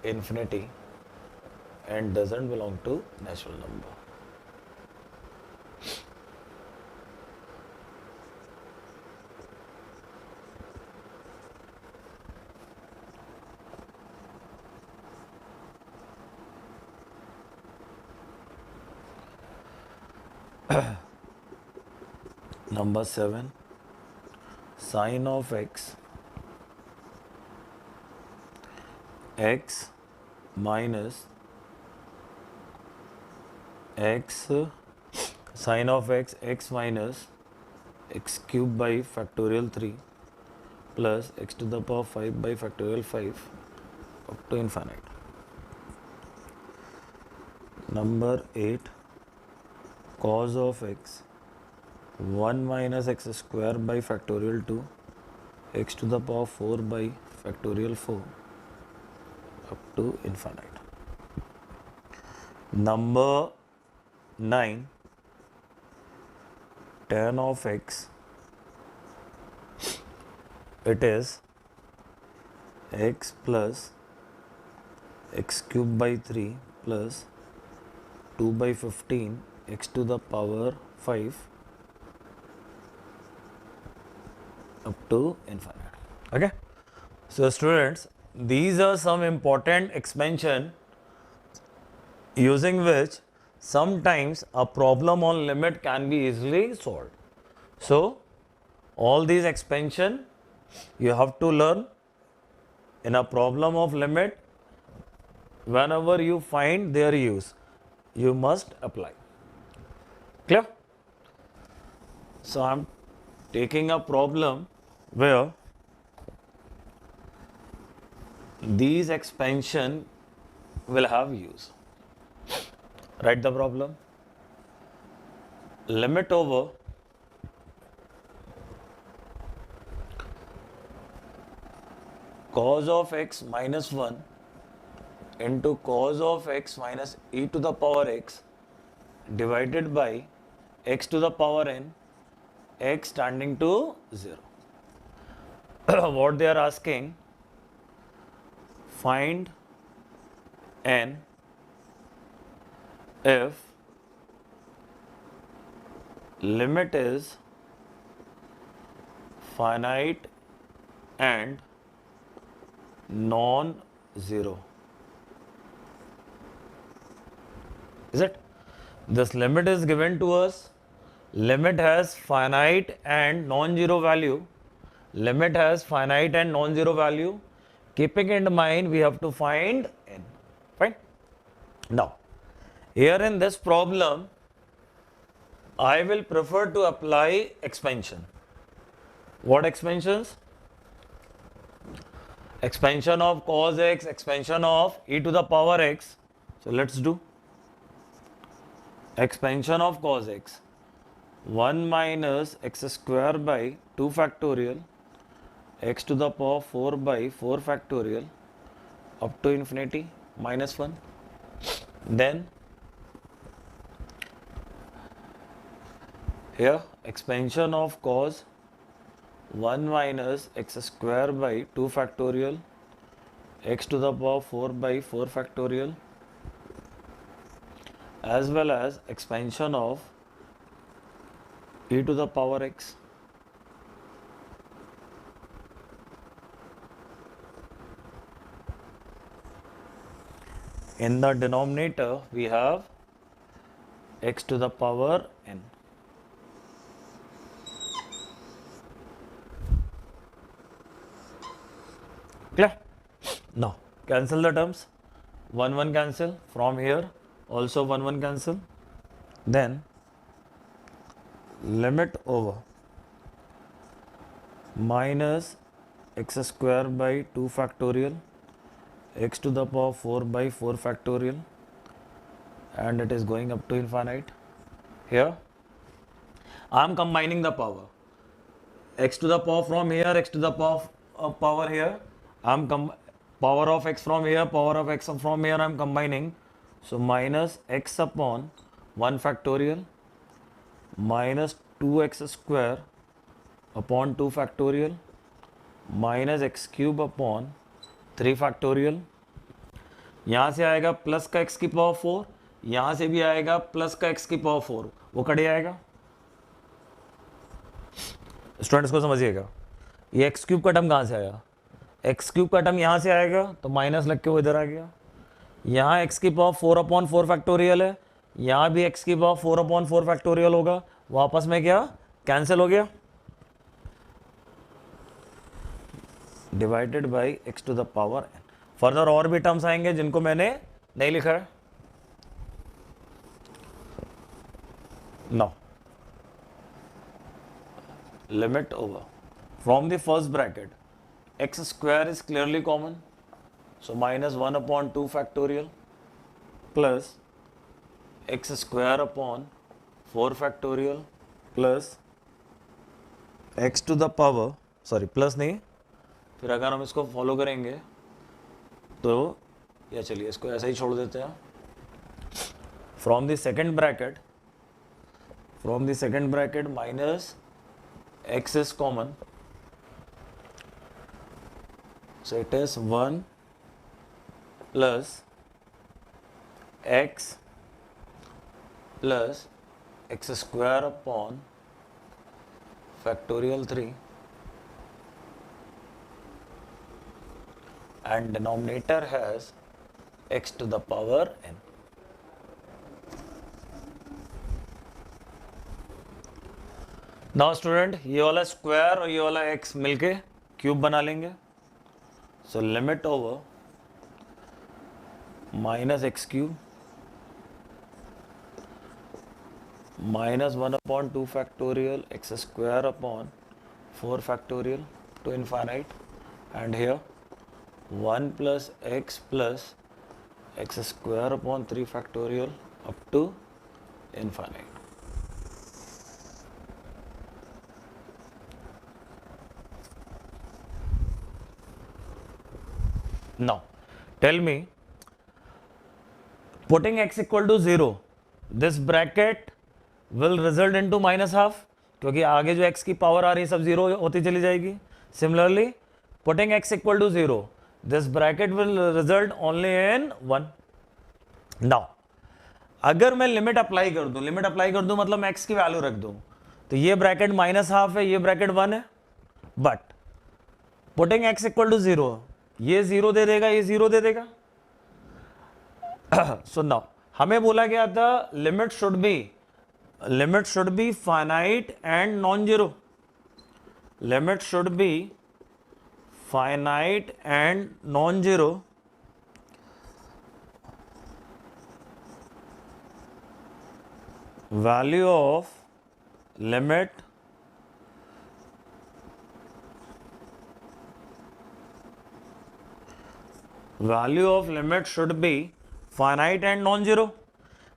infinity and doesn't belong to natural number. Number 7, sine of x minus x sine of x minus x cube by factorial 3 plus x to the power 5 by factorial 5 up to infinite. Number 8, cos of x 1 minus x square by factorial 2 x to the power 4 by factorial 4 up to infinite. Number 9, tan of x, it is x plus x cube by 3 plus 2 by 15 x to the power 5 up to infinite. Okay, so students, these are some important expansion using which sometimes a problem on limit can be easily solved. So all these expansion you have to learn in a problem of limit. Whenever you find their use, you must apply. Clear? So I am taking a problem where these expansion will have use. Write the problem. Limit over cos of x minus 1 into cos of x minus e to the power x divided by x to the power n, x tending to 0. What they are asking, find n if limit is finite and non-zero. Is it? This limit is given to us. Limit has finite and non-zero value. Limit has finite and non-zero value. Keeping in mind, we have to find n. Fine. Now, here in this problem, I will prefer to apply expansion. What expansions? Expansion of cos x, expansion of e to the power x. So let's do expansion of cos x. 1 minus x square by 2 factorial x to the power 4 by 4 factorial up to infinity minus 1. Then here expansion of cos 1 minus x square by 2 factorial x to the power 4 by 4 factorial, as well as expansion of e to the power x. In the denominator, we have x to the power n. Clear? Now, cancel the terms. 1, 1 cancel. From here, also 1, 1 cancel. Then, limit over minus x square by 2 factorial x to the power 4 by 4 factorial, and it is going up to infinite. Here I am combining the power x to the power from here, x to the power here. I am power of x from here, power of x from here I am combining. So minus x upon 1 factorial minus 2x square upon 2 factorial minus x cube upon 3 factorial. यहाँ से आएगा plus का x की power 4, यहाँ से भी आएगा plus का x की पावर 4, वो कट जाएगा. स्टूडेंट्स को समझिएगा, ये एक्स क्यूब का टर्म कहाँ से आया? एक्स क्यूब का टर्म यहाँ से आएगा तो माइनस लग के वो इधर आ गया. यहाँ एक्स की पावर 4/4 फैक्टोरियल है, यहाँ भी एक्स की पावर 4/4 फैक्टोरियल होगा, वापस में क्या कैंसिल हो गया, divided by x to the power n. Further और भी टर्म्स आएंगे जिनको मैंने नहीं लिखा है. Now limit over from the first bracket x square is clearly common, so minus 1/2 factorial plus x square upon 4 factorial plus x to the power plus नहीं, फिर अगर हम इसको फॉलो करेंगे तो या चलिए इसको ऐसा ही छोड़ देते हैं. From the second bracket minus x is common, so it is 1 plus x plus x square upon factorial 3 and denominator has x to the power n. Now student ये वाला स्क्वायर और ये वाला एक्स मिलके क्यूब बना लेंगे. सो limit over minus x cube minus 1/2 factorial x square upon 4 factorial to infinite, and here 1 plus x square upon 3 factorial up to infinite. Now tell me, putting x equal to 0, this bracket will result into minus half, क्योंकि आगे जो x की power आ रही है सब 0 होती चली जाएगी. Similarly, putting x equal to 0, This bracket will result only in 1. Now, अगर मैं लिमिट अप्लाई कर दूं, लिमिट अप्लाई कर दूं मतलब मैं x की वैल्यू रख दूं, तो ये ब्रैकेट -12 है, ये ब्रैकेट 1 है, but putting x equal to 0, ये 0 दे देगा, ये 0 दे देगा. सो नाउ हमें बोला गया था limit should be finite and non zero. Limit should be finite and non zero. Value of limit should be finite and non-zero.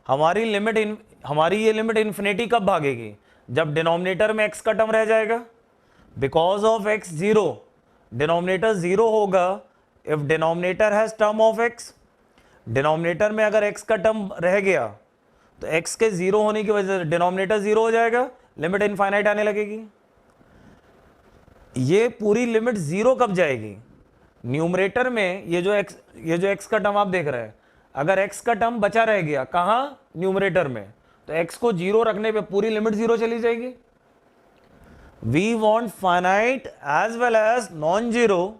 हमारी ये लिमिट इन्फिनिटी कब भागेगी? जब डिनोमिनेटर में x का टर्म रह जाएगा. बिकॉज ऑफ x 0, डिनोमिनेटर 0 होगा if denominator has term of x. Denominator में अगर x का टर्म रह गया तो x के 0 होने की वजह से डिनोमिनेटर 0 हो जाएगा, लिमिट इनफाइनाइट आने लगेगी. ये पूरी लिमिट 0 कब जाएगी? न्यूमरेटर में ये जो x का टर्म आप देख रहे हैं, अगर x का टर्म बचा रह गया कहां? न्यूमरेटर में, तो x को 0 रखने पे पूरी लिमिट 0 चली जाएगी. We want finite as well as non zero.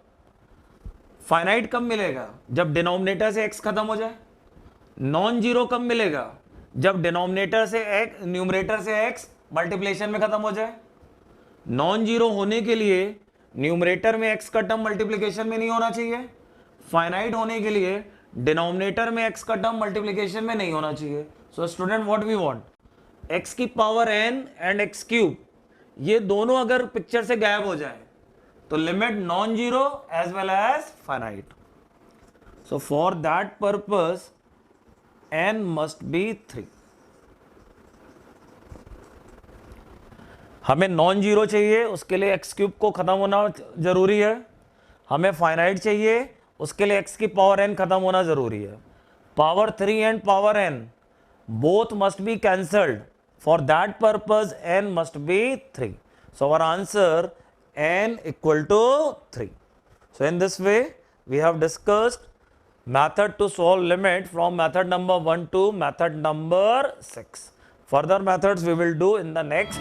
Finite कब मिलेगा? जब डिनोमिनेटर से x खत्म हो जाए. नॉन जीरो कब मिलेगा? जब डिनोमिनेटर से x, न्यूमरेटर से x मल्टीप्लिकेशन में खत्म हो जाए. नॉन जीरो होने के लिए न्यूमरेटर में x का टर्म मल्टीप्लिकेशन में नहीं होना चाहिए. फाइनाइट होने के लिए डिनोमिनेटर में x का टर्म मल्टीप्लिकेशन में नहीं होना चाहिए. So student, what we want, x की power n and x cube, ये दोनों अगर पिक्चर से गायब हो जाए तो limit non zero as well as finite. So for that purpose n must be 3. हमें नॉन जीरो चाहिए, उसके लिए x क्यूब को खत्म होना जरूरी है. हमें फाइनाइट चाहिए, उसके लिए x की पावर n खत्म होना जरूरी है. Power 3 and power n both must be cancelled. For that purpose n must be 3. So our answer n equal to 3. So in this way we have discussed method to solve limit from method number 1 to method number 6. Further methods we will do in the next